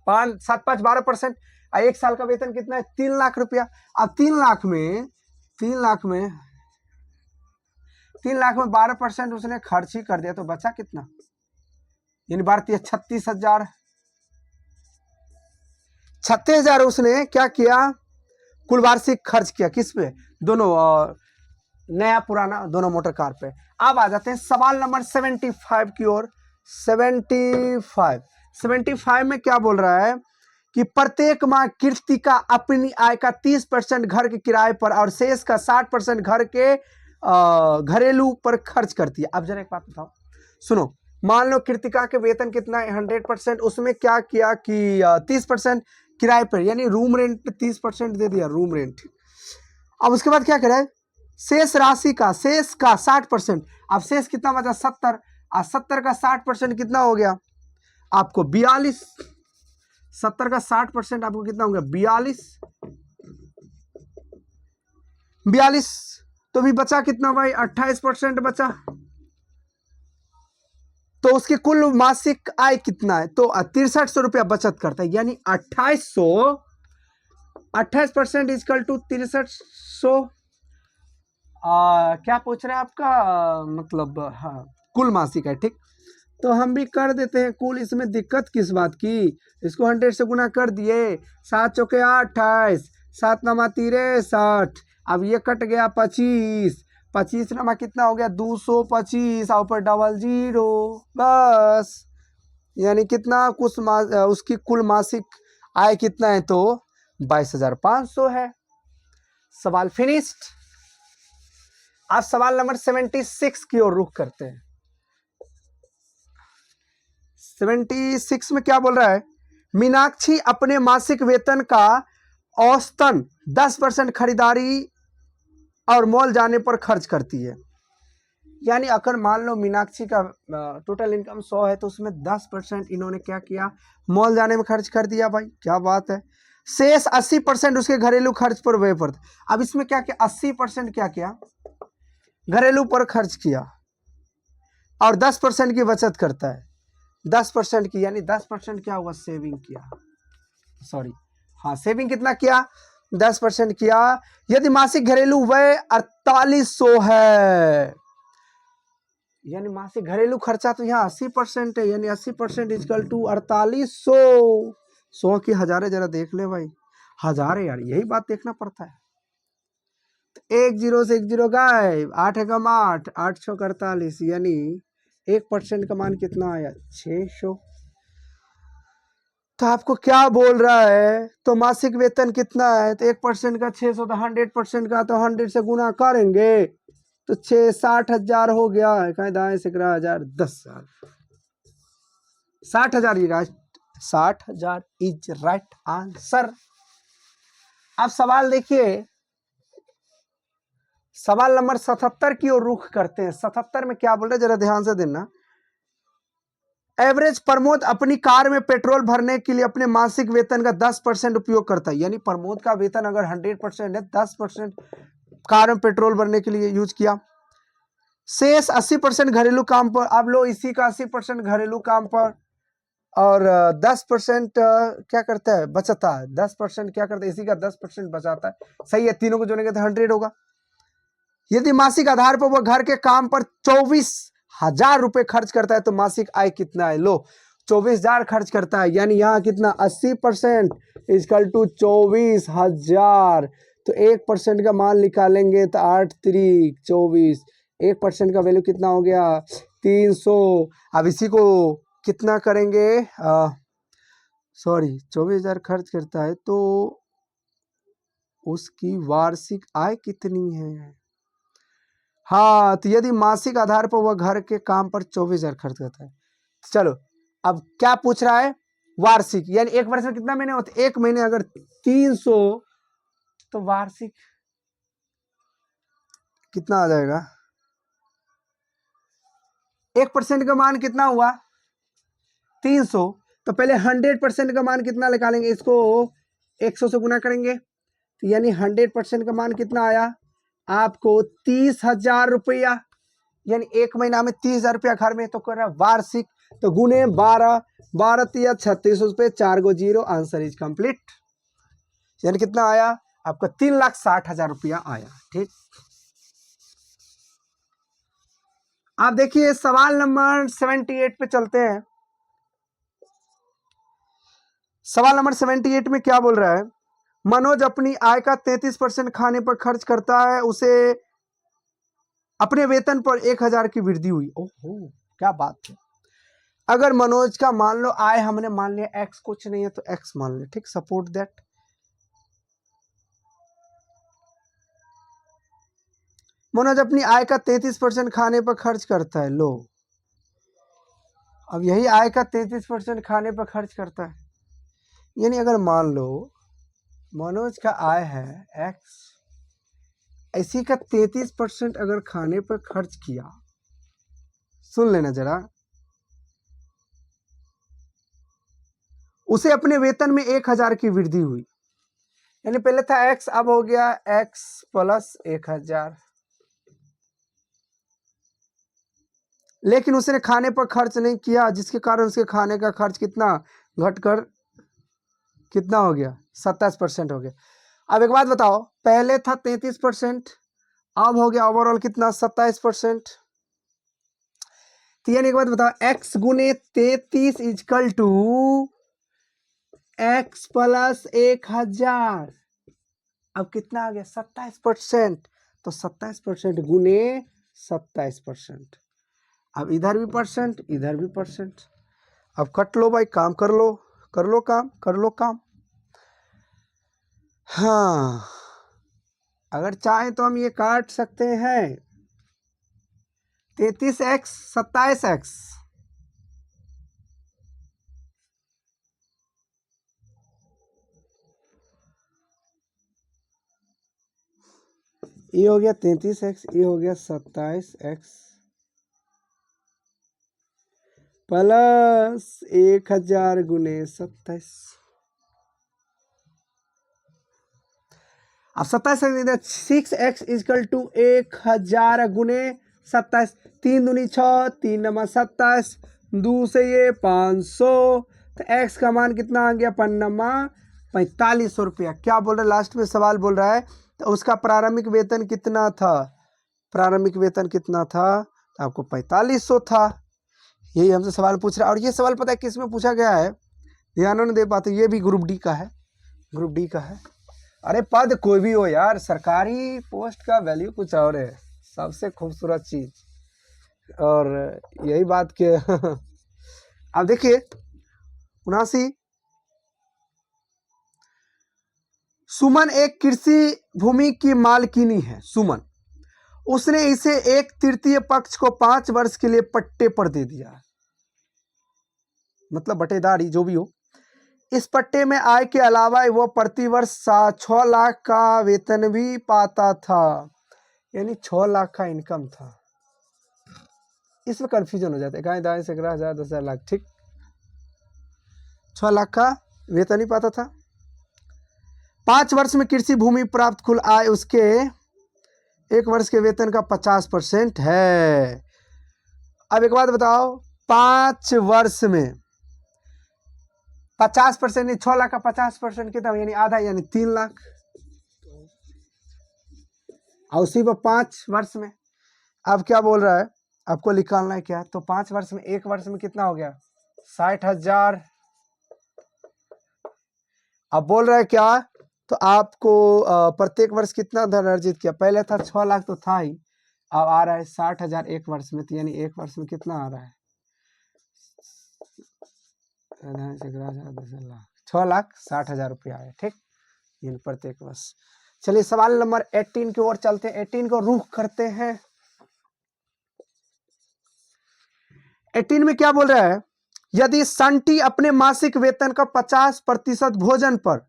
5 7 5 12%, 1 साल का वेतन कितना है? 3 लाख रुपया। अब 3 लाख में 12% उसने खर्च ही कर दिया, तो बचा कितना? यानी भारतीय 36,000 उसने क्या किया? कुल वार्षिक खर्च किया किस पे? दोनों नया पुराना दोनों मोटर कार पे। अब आ जाते हैं सवाल नंबर 75 की ओर। 75 में क्या बोल रहा है कि प्रत्येक माह कृतिका अपनी आय का 30% घर के किराए पर और शेष का 60% घर के घरेलू पर खर्च करती है। अब जरा एक बात बताओ, सुनो, मान लो कृतिका के वेतन कितना है? 100%। उसमें क्या किया कि 30% किराए पर, यानी रूम रेंट पे 30% दे दिया, रूम रेंट। अब उसके बाद क्या करे? शेष राशि का, शेष का 60%। अब शेष कितना बचा? 70। 70 का 60% कितना हो गया आपको? 42। 70 का 60% आपको कितना हो गया? 42। तो भी बचा कितना भाई? 28% बचा। तो उसकी कुल मासिक आय कितना है? तो 6300 रुपया बचत करता है, यानी 28% इजकल टू 6300। क्या पूछ रहे हैं आपका? मतलब हाँ, कुल मासिक है, ठीक। तो हम भी कर देते हैं कुल, इसमें दिक्कत किस बात की? इसको 100 से गुना कर दिए, 7 चौके 28, 7 नमा 63। अब ये कट गया 25, 25 नमा कितना हो गया? 225 और ऊपर डबल जीरो, बस। यानी कितना कुछ उसकी कुल मासिक आय कितना है? तो 22,500 है। सवाल फिनिश्ड। आज सवाल नंबर 76 की ओर रुख करते हैं। 76 में क्या बोल रहा है? मीनाक्षी अपने मासिक वेतन का औसतन 10% खरीदारी और मॉल जाने पर खर्च करती है। यानी अगर मान लो मीनाक्षी का टोटल इनकम 100 है, तो उसमें 10% इन्होंने क्या किया? मॉल जाने में खर्च कर दिया। भाई क्या बात है। शेष 80% उसके घरेलू खर्च पर व्यय पड़ता। अब इसमें क्या किया? 80% क्या किया? घरेलू पर खर्च किया और 10% की बचत करता है। 10% की, यानी 10% क्या हुआ? सेविंग किया, सॉरी, हाँ, सेविंग कितना किया? 10% किया। यदि मासिक घरेलू व्यय 4800 है, यानी मासिक घरेलू खर्चा तो यहाँ 80% है, यानी 80% इजकल टू 4800। 100 की हजारे जरा देख ले भाई, हजारे यार, यही बात देखना पड़ता है। तो 1 जीरो से 1 जीरो गायब, 8 एकम 8, 8 छः 48, यानी 1% का मान कितना आया? 600। तो आपको क्या बोल रहा है, तो मासिक वेतन कितना है, तो 1% का 600, तो 100% का तो 100 से गुना करेंगे तो 60,000 हो गया। कहीं दाएं से 11,000 10,000 60,000 60,000 इज राइट आंसर। अब सवाल देखिए, सवाल नंबर 77 की ओर रुख करते हैं। 77 में क्या बोल रहे हैं, जरा ध्यान से देना। एवरेज प्रमोद अपनी कार में पेट्रोल भरने के लिए अपने मासिक वेतन का 10% उपयोग करता है। यानी प्रमोद का वेतन अगर 100% है, 10% कार में पेट्रोल भरने के लिए यूज किया। शेष 80% घरेलू काम पर। अब लो इसी का 80% घरेलू काम पर और 10% क्या करता है, बचता है। 10% क्या करता है, इसी का 10% बचाता है। सही है, तीनों को जोड़ेंगे तो 100 होगा। यदि मासिक आधार पर वह घर के काम पर 24,000 रुपए खर्च करता है तो मासिक आय कितना है। लो 24,000 खर्च करता है, यानी यहाँ कितना 80% इजकल टू 24,000। तो 1% का मान निकालेंगे तो 8 3 24। 1% का वैल्यू कितना हो गया 300। अब इसी को कितना करेंगे, सॉरी 24,000 खर्च करता है तो उसकी वार्षिक आय कितनी है। हाँ, तो यदि मासिक आधार पर वह घर के काम पर 24,000 खर्च करता है। चलो अब क्या पूछ रहा है, वार्षिक, यानी एक वर्ष में कितना महीने होते, एक महीने अगर 300 तो वार्षिक कितना आ जाएगा। 1% का मान कितना हुआ 300। तो पहले 100% का मान कितना निकालेंगे, इसको 100 से गुना करेंगे तो यानी 100% का मान कितना आया आपको 30,000 रुपया। यानी एक महीना में 30,000 रुपया घर में, तो कर रहा है वार्षिक। तो गुने 12 12 या 36 रुपये, 4 गो 0, आंसर इज कंप्लीट। यानी कितना आया आपका 3,60,000 रुपया आया। ठीक, आप देखिए सवाल नंबर 78 पे चलते हैं। सवाल नंबर 78 में क्या बोल रहा है, मनोज अपनी आय का 33% खाने पर खर्च करता है, उसे अपने वेतन पर 1,000 की वृद्धि हुई। ओहो क्या बात है। अगर मनोज का मान लो आय हमने मान लिया एक्स, कुछ नहीं है तो एक्स मान ले, ठीक, सपोर्ट दैट। मनोज अपनी आय का 33% खाने पर खर्च करता है। लो अब यही आय का 33% खाने पर खर्च करता है, यानी अगर मान लो मनोज का आय है एक्स, इसी का 33% अगर खाने पर खर्च किया, सुन लेना जरा, उसे अपने वेतन में 1,000 की वृद्धि हुई। यानी पहले था एक्स, अब हो गया एक्स प्लस 1,000। लेकिन उसने खाने पर खर्च नहीं किया, जिसके कारण उसके खाने का खर्च कितना घटकर कितना हो गया 27% हो गया। अब एक बात बताओ, पहले था 33%, अब हो गया ओवरऑल कितना 27%। तो यानी एक बात बताओ, एक्स गुने 33 इजकल टू एक्स प्लस 1,000। अब कितना आ गया 27%। तो 27% गुने 27%। अब इधर भी परसेंट, इधर भी परसेंट। अब कट लो भाई, काम कर लो, कर लो काम, कर लो काम। हाँ, अगर चाहें तो हम ये काट सकते हैं 33x 27x। ये हो गया 33x, ये हो गया 27x प्लस 1,000 गुने 27। अब 27 6x इजकल टू 1,000 गुने 27। 3 दूनी 6, 3 नमा 27, 2 से ये 500। तो x का मान कितना आ गया पन्नमा 4,500 रुपया। क्या बोल रहा है लास्ट में सवाल बोल रहा है, तो उसका प्रारंभिक वेतन कितना था, प्रारंभिक वेतन कितना था, तो आपको 4,500 था। यही हमसे सवाल पूछ रहा है। और ये सवाल पता है किस में पूछा गया है, ध्यान नहीं दे पाते, ये भी ग्रुप डी का है, ग्रुप डी का है। अरे पद कोई भी हो यार, सरकारी पोस्ट का वैल्यू कुछ और है, सबसे खूबसूरत चीज। और यही बात के अब देखिए 79 सुमन एक कृषि भूमि की मालकिनी है। सुमन, उसने इसे एक तृतीय पक्ष को 5 वर्ष के लिए पट्टे पर दे दिया, मतलब बटेदारी जो भी हो। इस पट्टे में आय के अलावा वह प्रति वर्ष 6 लाख का वेतन भी पाता था, यानी 6 लाख का इनकम था। इसमें कंफ्यूजन हो जाता है, कहीं दाएं से 11,000 10,000 लाख, ठीक, 6 लाख का वेतन ही पाता था। 5 वर्ष में कृषि भूमि प्राप्त कुल आय उसके 1 वर्ष के वेतन का 50% है। अब एक बात बताओ, 5 वर्ष में 50% नहीं, 6 लाख का 50% कितना, यानी आधा, यानी 3 लाख। और उसी पर 5 वर्ष में अब क्या बोल रहा है, आपको निकालना है क्या, तो 5 वर्ष में 1 वर्ष में कितना हो गया, 60,000। अब बोल रहा है क्या, तो आपको प्रत्येक वर्ष कितना धन अर्जित किया, पहले था 6 लाख तो था ही, अब आ रहा है 60,000 1 वर्ष में, तो यानी 1 वर्ष में कितना आ रहा है, 6,60,000 रुपया आया, ठीक, यानी प्रत्येक वर्ष। चलिए सवाल नंबर 18 की ओर चलते हैं, 18 को रुख करते हैं। 18 में क्या बोल रहा है, यदि संटी अपने मासिक वेतन का 50% भोजन पर,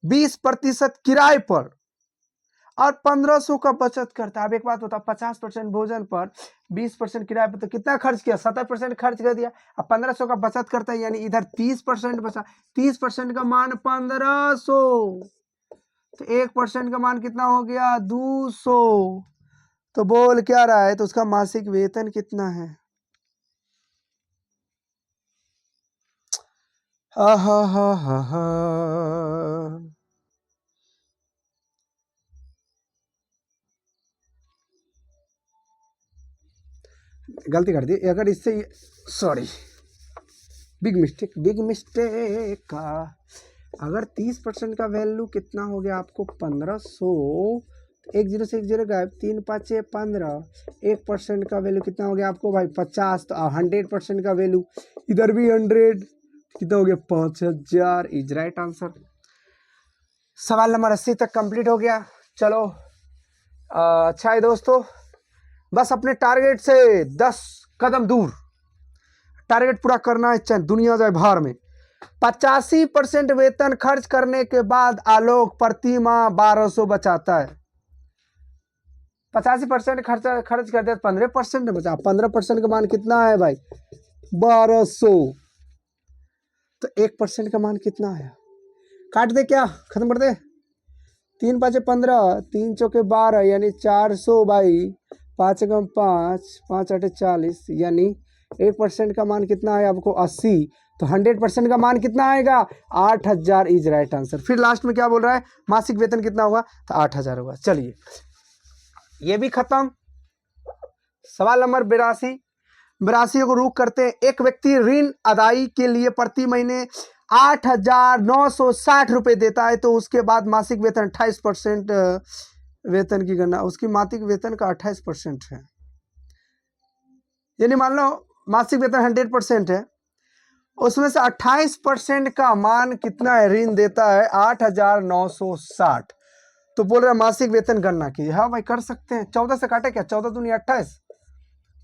20% किराए पर और 1500 का बचत करता है। अब एक बात बताओ, 50% भोजन पर, 20% किराए पर, तो कितना खर्च किया, 70% खर्च कर दिया। अब 1500 का बचत करता है, यानी इधर 30% बचा, 30% का मान 1500, तो 1% का मान कितना हो गया, 200। तो बोल क्या रहा है, तो उसका मासिक वेतन कितना है। हा हा हा हा हा, गलती कर दी, अगर इससे, सॉरी, बिग मिस्टेक का, अगर 30% का वैल्यू कितना हो गया आपको 1500, 1 0 से 1 0 गायब, 3 5 6 15, 1% का वैल्यू कितना हो गया आपको भाई 50, तो 100% का वैल्यू इधर भी 100, कितना हो गया 5,000, इज राइट आंसर। सवाल नंबर 80 तक कंप्लीट हो गया। चलो अच्छा है दोस्तों, बस अपने टारगेट से 10 कदम दूर, टारगेट पूरा करना है, चाहे दुनिया जाए बाहर में। 85% वेतन खर्च करने के बाद आलोक प्रति माह 1200 बचाता है। 85% खर्च कर दिया, 15% बचा, 15% का मान कितना है भाई, 1200, तो 1% का मान कितना आया, काट दे क्या, खत्म कर दे, 3 5 15, 3 चौके 12, यानी 400 बाई 5 कम 5, 5 8 40, यानी 1% का मान कितना है आपको 80, तो 100% का मान कितना आएगा 8,000, इज राइट आंसर। फिर लास्ट में क्या बोल रहा है, मासिक वेतन कितना होगा, तो 8,000 होगा। चलिए ये भी खत्म। सवाल नंबर 82 को रुक करते हैं। एक व्यक्ति ऋण अदाई के लिए प्रति महीने 8,960 रुपये देता है, तो उसके बाद मासिक वेतन 28% वेतन की गणना, उसकी मासिक वेतन का 28% है, यानी मान लो मासिक वेतन 100% है, उसमें से 28% का मान कितना है, ऋण देता है 8,960, तो बोल रहे मासिक वेतन गणना कीजिए। हाँ भाई कर सकते हैं, 14 से काटे क्या, 14 दूनी 28,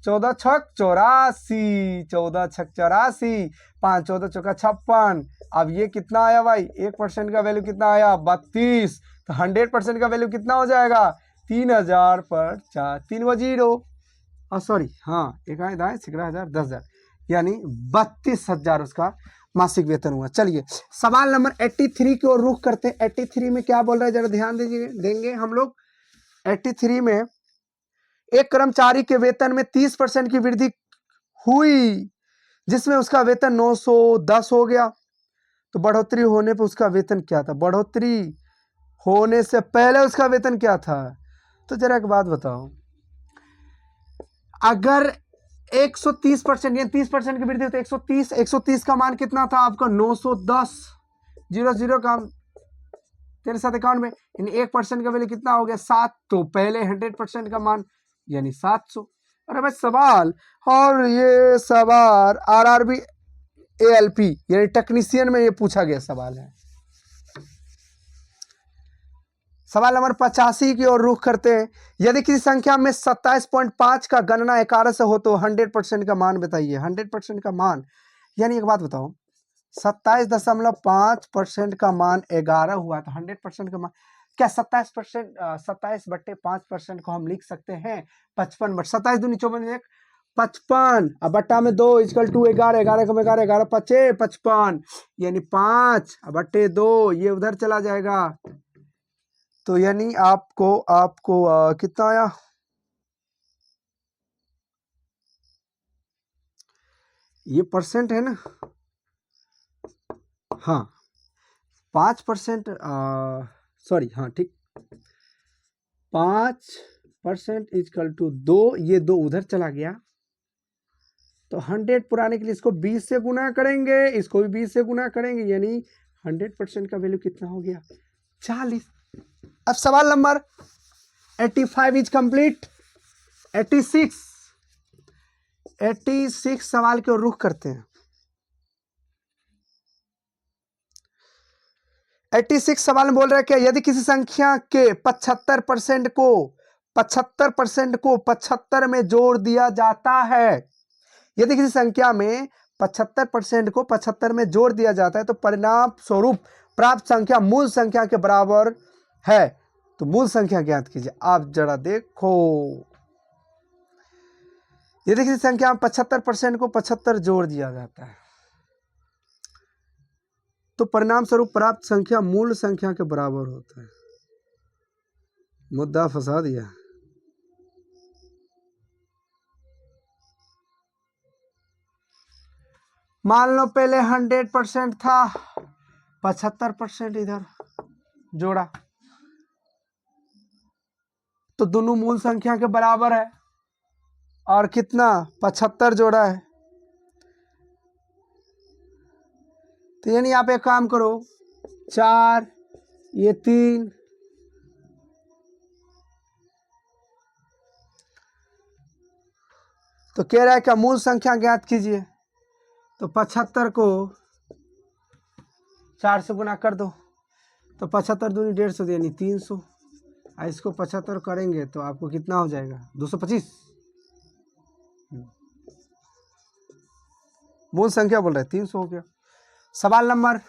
14 छक 84, 14 छक 84, 5 14 चौका 56। अब ये कितना आया भाई, 1% का वैल्यू कितना आया 32, तो 100% का वैल्यू कितना हो जाएगा 3,000 पर 4, 3 व 0, सॉरी हाँ, 11,000 10,000, यानी 32,000 उसका मासिक वेतन हुआ। चलिए सवाल नंबर 83 की ओर रुख करते हैं। 83 में क्या बोल रहा है, जरा ध्यान देंगे हम लोग। 83 में एक कर्मचारी के वेतन में 30% की वृद्धि हुई, जिसमें उसका वेतन 910 हो गया, तो बढ़ोतरी होने पर उसका वेतन क्या था, बढ़ोतरी होने से पहले उसका वेतन क्या था। तो जरा एक बात बताओ, अगर 130% यानी 30% की वृद्धि हो तो 130 का मान कितना था आपका 910, 00 का तेरे साथ अकाउंट में, यानी 1% का वैल्यू कितना हो गया 7, तो पहले 100% का मान यानी 700। अरे भाई सवाल, और ये सवाल RRB ALP यानी टेक्नीशियन में ये पूछा गया सवाल है। सवाल नंबर 85 की ओर रुख करते हैं। यदि किसी संख्या में 27.5 का गणना 11 से हो तो 100% का मान बताइए। 100% का मान यानी एक बात बताओ, 27.5% का मान 11 हुआ तो 100% का मान क्या 27%, 27/5% को हम लिख सकते हैं 55 27 दूनी 54 55 अब बट्टा में 2 इक्वल टू 11 11 कम 11 11 पचे 55 यानी 5 बट्टे 2 ये उधर चला जाएगा। तो यानी आपको आपको कितना आया, ये परसेंट है ना, हाँ 5%, सॉरी हाँ ठीक 5% इक्वल टू 2, ये 2 उधर चला गया तो 100 पुराने के लिए इसको 20 से गुना करेंगे, इसको भी 20 से गुना करेंगे, यानी 100% का वैल्यू कितना हो गया 40। अब सवाल नंबर 85 इज कंप्लीट। 86 सवाल की ओर रुख करते हैं। 86 सवाल में बोल रहा है कि यदि किसी संख्या के 75% को 75 में जोड़ दिया जाता है, यदि किसी संख्या में 75% को 75 में जोड़ दिया जाता है तो परिणाम स्वरूप प्राप्त संख्या मूल संख्या के बराबर है। तो मूल संख्या ज्ञात कीजिए। आप जरा देखो, यदि किसी संख्या में 75% को 75 जोड़ दिया जाता है तो परिणाम स्वरूप प्राप्त संख्या मूल संख्या के बराबर होता है। मुद्दा फंसा दिया। मान लो पहले 100% था, 75% इधर जोड़ा तो दोनों मूल संख्या के बराबर है, और कितना 75 जोड़ा है। तो यानी आप एक काम करो, 4 ये 3 तो कह रहा है क्या मूल संख्या ज्ञात कीजिए। तो 75 को 4 से गुना कर दो तो 75 दूनी 150 यानी 300, इसको 75 करेंगे तो आपको कितना हो जाएगा 225। मूल संख्या बोल रहा है 300 हो गया। सवाल नंबर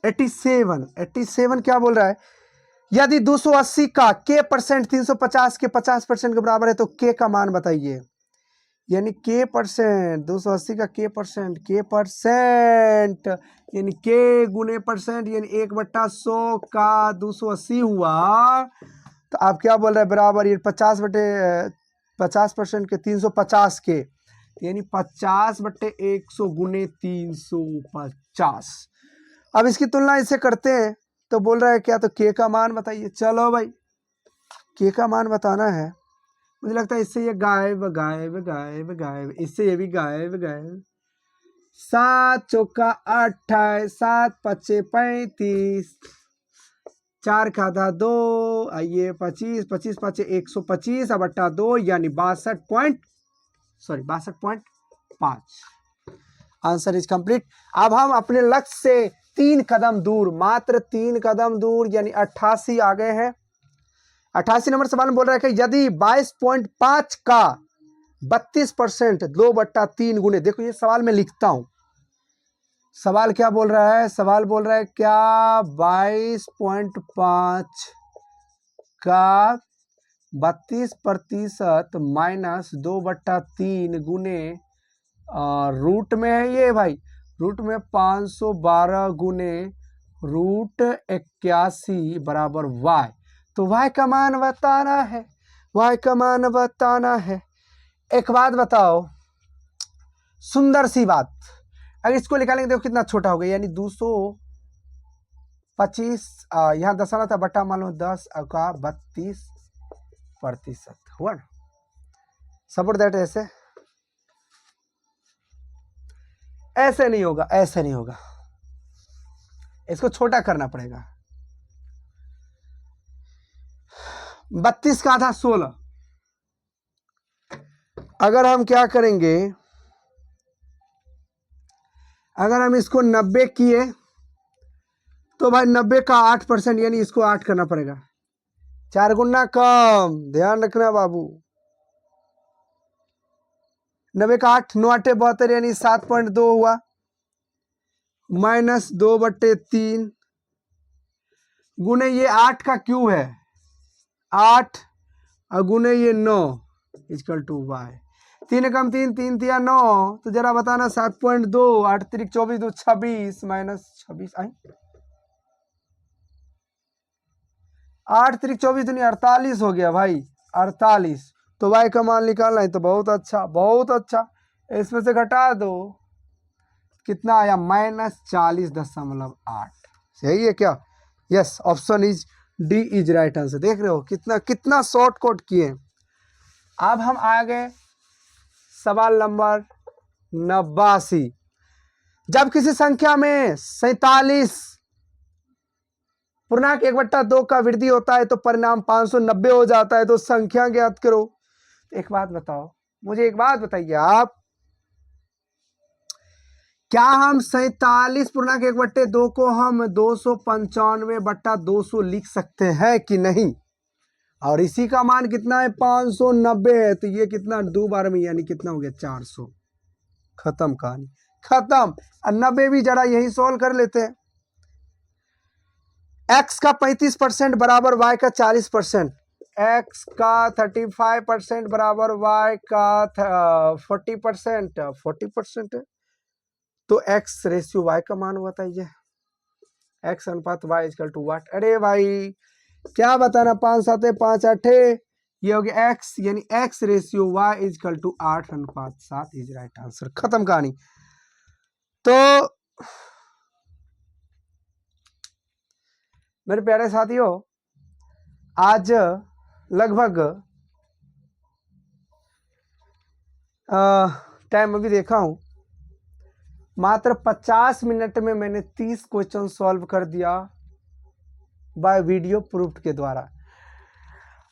87 क्या बोल रहा है, यदि 280 का k परसेंट 350 के 50% के बराबर है तो k का मान बताइए। यानी k परसेंट 280 का k परसेंट यानी k गुने परसेंट यानी 1/100 का 280 हुआ। तो आप क्या बोल रहे हैं बराबर, ये 50% के 350 के यानी 50/100 गुने 350। अब इसकी तुलना इससे करते हैं तो बोल रहा है क्या, तो k का मान बताइए। चलो भाई k का मान बताना है, मुझे लगता है इससे ये गायब गायब गायब गायब, इससे ये भी गायब गायब। 7 चौका 28, 7 पच्चे 35, 4 का आधा 2, आइए 25, 25 पच्चे 125 अब बट्टा 2 यानी 62.5। Answer is complete. अब हम अपने लक्ष्य से 3 कदम दूर, मात्र 3 कदम दूर यानी 88 आ गए हैं। 88 नंबर सवाल में बोल रहा है कि यदि 22.5 का 32% 2/3 गुने, देखो ये सवाल में लिखता हूं, सवाल क्या बोल रहा है, सवाल बोल रहा है क्या 22.5 का 32% माइनस 2/3 गुने रूट में है ये भाई, रूट में 512 गुने रूट 81 बराबर y। तो y का मान बताना है, y का मान बताना है। एक बात बताओ, सुंदर सी बात, अगर इसको निकालेंगे देखो कितना छोटा हो गया, यानी 225 यहाँ दशमलव था बटा मान लो 10 का 32% हुआ ना। सपोर्ट दैट ऐसे नहीं होगा, ऐसे नहीं होगा, इसको छोटा करना पड़ेगा। 32 का आधा 16, अगर हम क्या करेंगे, अगर हम इसको 90 किए तो भाई 90 का 8%, यानी इसको 8 करना पड़ेगा। 4 गुना कम, ध्यान रखना बाबू। 90 का 8, 9 8 72, यानी 7.2 हुआ, माइनस 2/3 गुने ये 8 का क्यू है 8 और गुने ये 9 इक्वल टू वाई। 3 कम 3, 3 तिया 9, तो जरा बताना 7.2, 8 3 24 2 26 माइनस 26 आई 8 3 24 दूनी 48 हो गया भाई 48। तो वाई का मान निकालना है तो बहुत अच्छा बहुत अच्छा। इसमें से घटा दो कितना आया -40.8। सही है क्या? Yes, option is D is right answer. देख रहे हो कितना कितना शॉर्ट कट किए। अब हम आ गए सवाल नंबर 89। जब किसी संख्या में 47 पूर्णांक 1/2 का वृद्धि होता है तो परिणाम 590 हो जाता है। तो संख्या ज्ञात करो। एक बात बताओ, मुझे एक बात बताइए आप, क्या हम 47 पूर्णांक 1/2 को हम 295/200 लिख सकते हैं कि नहीं? और इसी का मान कितना है 590 है। तो ये कितना 2 बार में यानी कितना हो गया 400। खत्म कहानी, खत्म। 90 भी जरा यही सॉल्व कर लेते हैं। x का 35% बराबर y का 40%, x का 35% बराबर y का 40% है। तो x रेशियो y का मान बताइए। x अनुपात y इक्वल टू व्हाट? अरे भाई क्या बताना, 5 7 5 8, ये हो गया x, यानी x ratio y equal to 8:7 is right answer. खत्म कहानी। तो मेरे प्यारे साथियों, आज लगभग टाइम अभी देखा हूं, मात्र 50 मिनट में मैंने 30 क्वेश्चन सॉल्व कर दिया बाय वीडियो प्रूफ के द्वारा।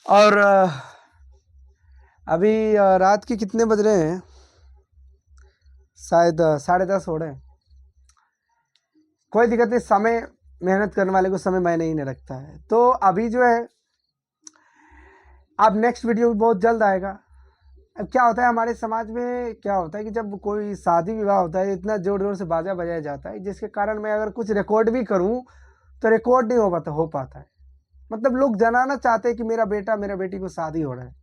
और अभी रात के कितने बज रहे हैं? शायद 10:30 हो रहे हैं। कोई दिक्कत नहीं, समय मेहनत करने वाले को समय मैं नहीं रखता है। तो अभी जो है अब नेक्स्ट वीडियो भी बहुत जल्द आएगा। अब क्या होता है हमारे समाज में, क्या होता है कि जब कोई शादी विवाह होता है इतना जोर जोर से बाजा बजाया जाता है, जिसके कारण मैं अगर कुछ रिकॉर्ड भी करूं तो रिकॉर्ड नहीं हो पाता है। मतलब लोग जनाना चाहते हैं कि मेरा बेटा मेरा बेटी को शादी हो रहा है,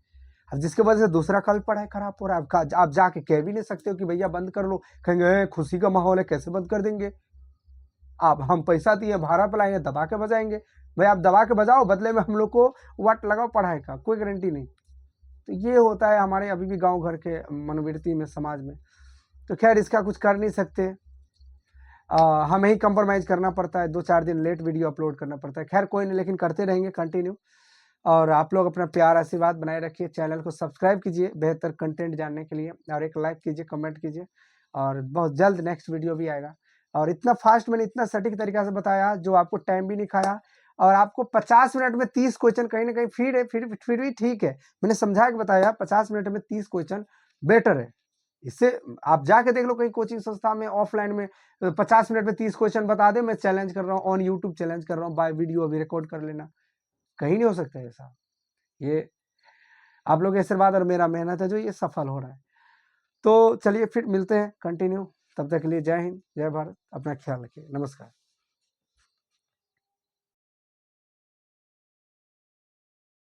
अब जिसके वजह से दूसरा कल पढ़ाई खराब हो रहा है। आप जाके कह भी नहीं सकते हो कि भैया बंद कर लो, कहेंगे खुशी का माहौल है कैसे बंद कर देंगे। आप हम पैसा दिए भाड़ा पे लाएंगे दबा के बजाएंगे, भाई आप दबा के बजाओ, बदले में हम लोग को वाट लगाओ पढ़ाई का, कोई गारंटी नहीं। तो ये होता है हमारे अभी भी गांव घर के मनोवृत्ति में, समाज में। तो खैर इसका कुछ कर नहीं सकते, हमें ही कंप्रोमाइज़ करना पड़ता है, 2-4 दिन लेट वीडियो अपलोड करना पड़ता है। खैर कोई नहीं, लेकिन करते रहेंगे कंटिन्यू। और आप लोग अपना प्यार आशीर्वाद बनाए रखिए, चैनल को सब्सक्राइब कीजिए बेहतर कंटेंट जानने के लिए, और एक लाइक कीजिए, कमेंट कीजिए। और बहुत जल्द नेक्स्ट वीडियो भी आएगा। और इतना फास्ट मैंने इतना सटीक तरीका से बताया जो आपको टाइम भी नहीं खाया, और आपको 50 मिनट में 30 क्वेश्चन कहीं ना कहीं फिर भी ठीक है। मैंने समझा के बताया 50 मिनट में 30 क्वेश्चन बेटर है। इससे आप जाके देख लो कहीं कोचिंग संस्था में ऑफलाइन में 50 मिनट में 30 क्वेश्चन बता दे। मैं चैलेंज कर रहा हूँ, ऑन यूट्यूब चैलेंज कर रहा हूँ, बाय वीडियो अभी रिकॉर्ड कर लेना। कहीं नहीं हो सकता ऐसा। ये आप लोग के आशीर्वाद और मेरा मेहनत है जो ये सफल हो रहा है। तो चलिए फिर मिलते हैं कंटिन्यू। तब तक के लिए जय हिंद, जय भारत, अपना ख्याल रखिए, नमस्कार।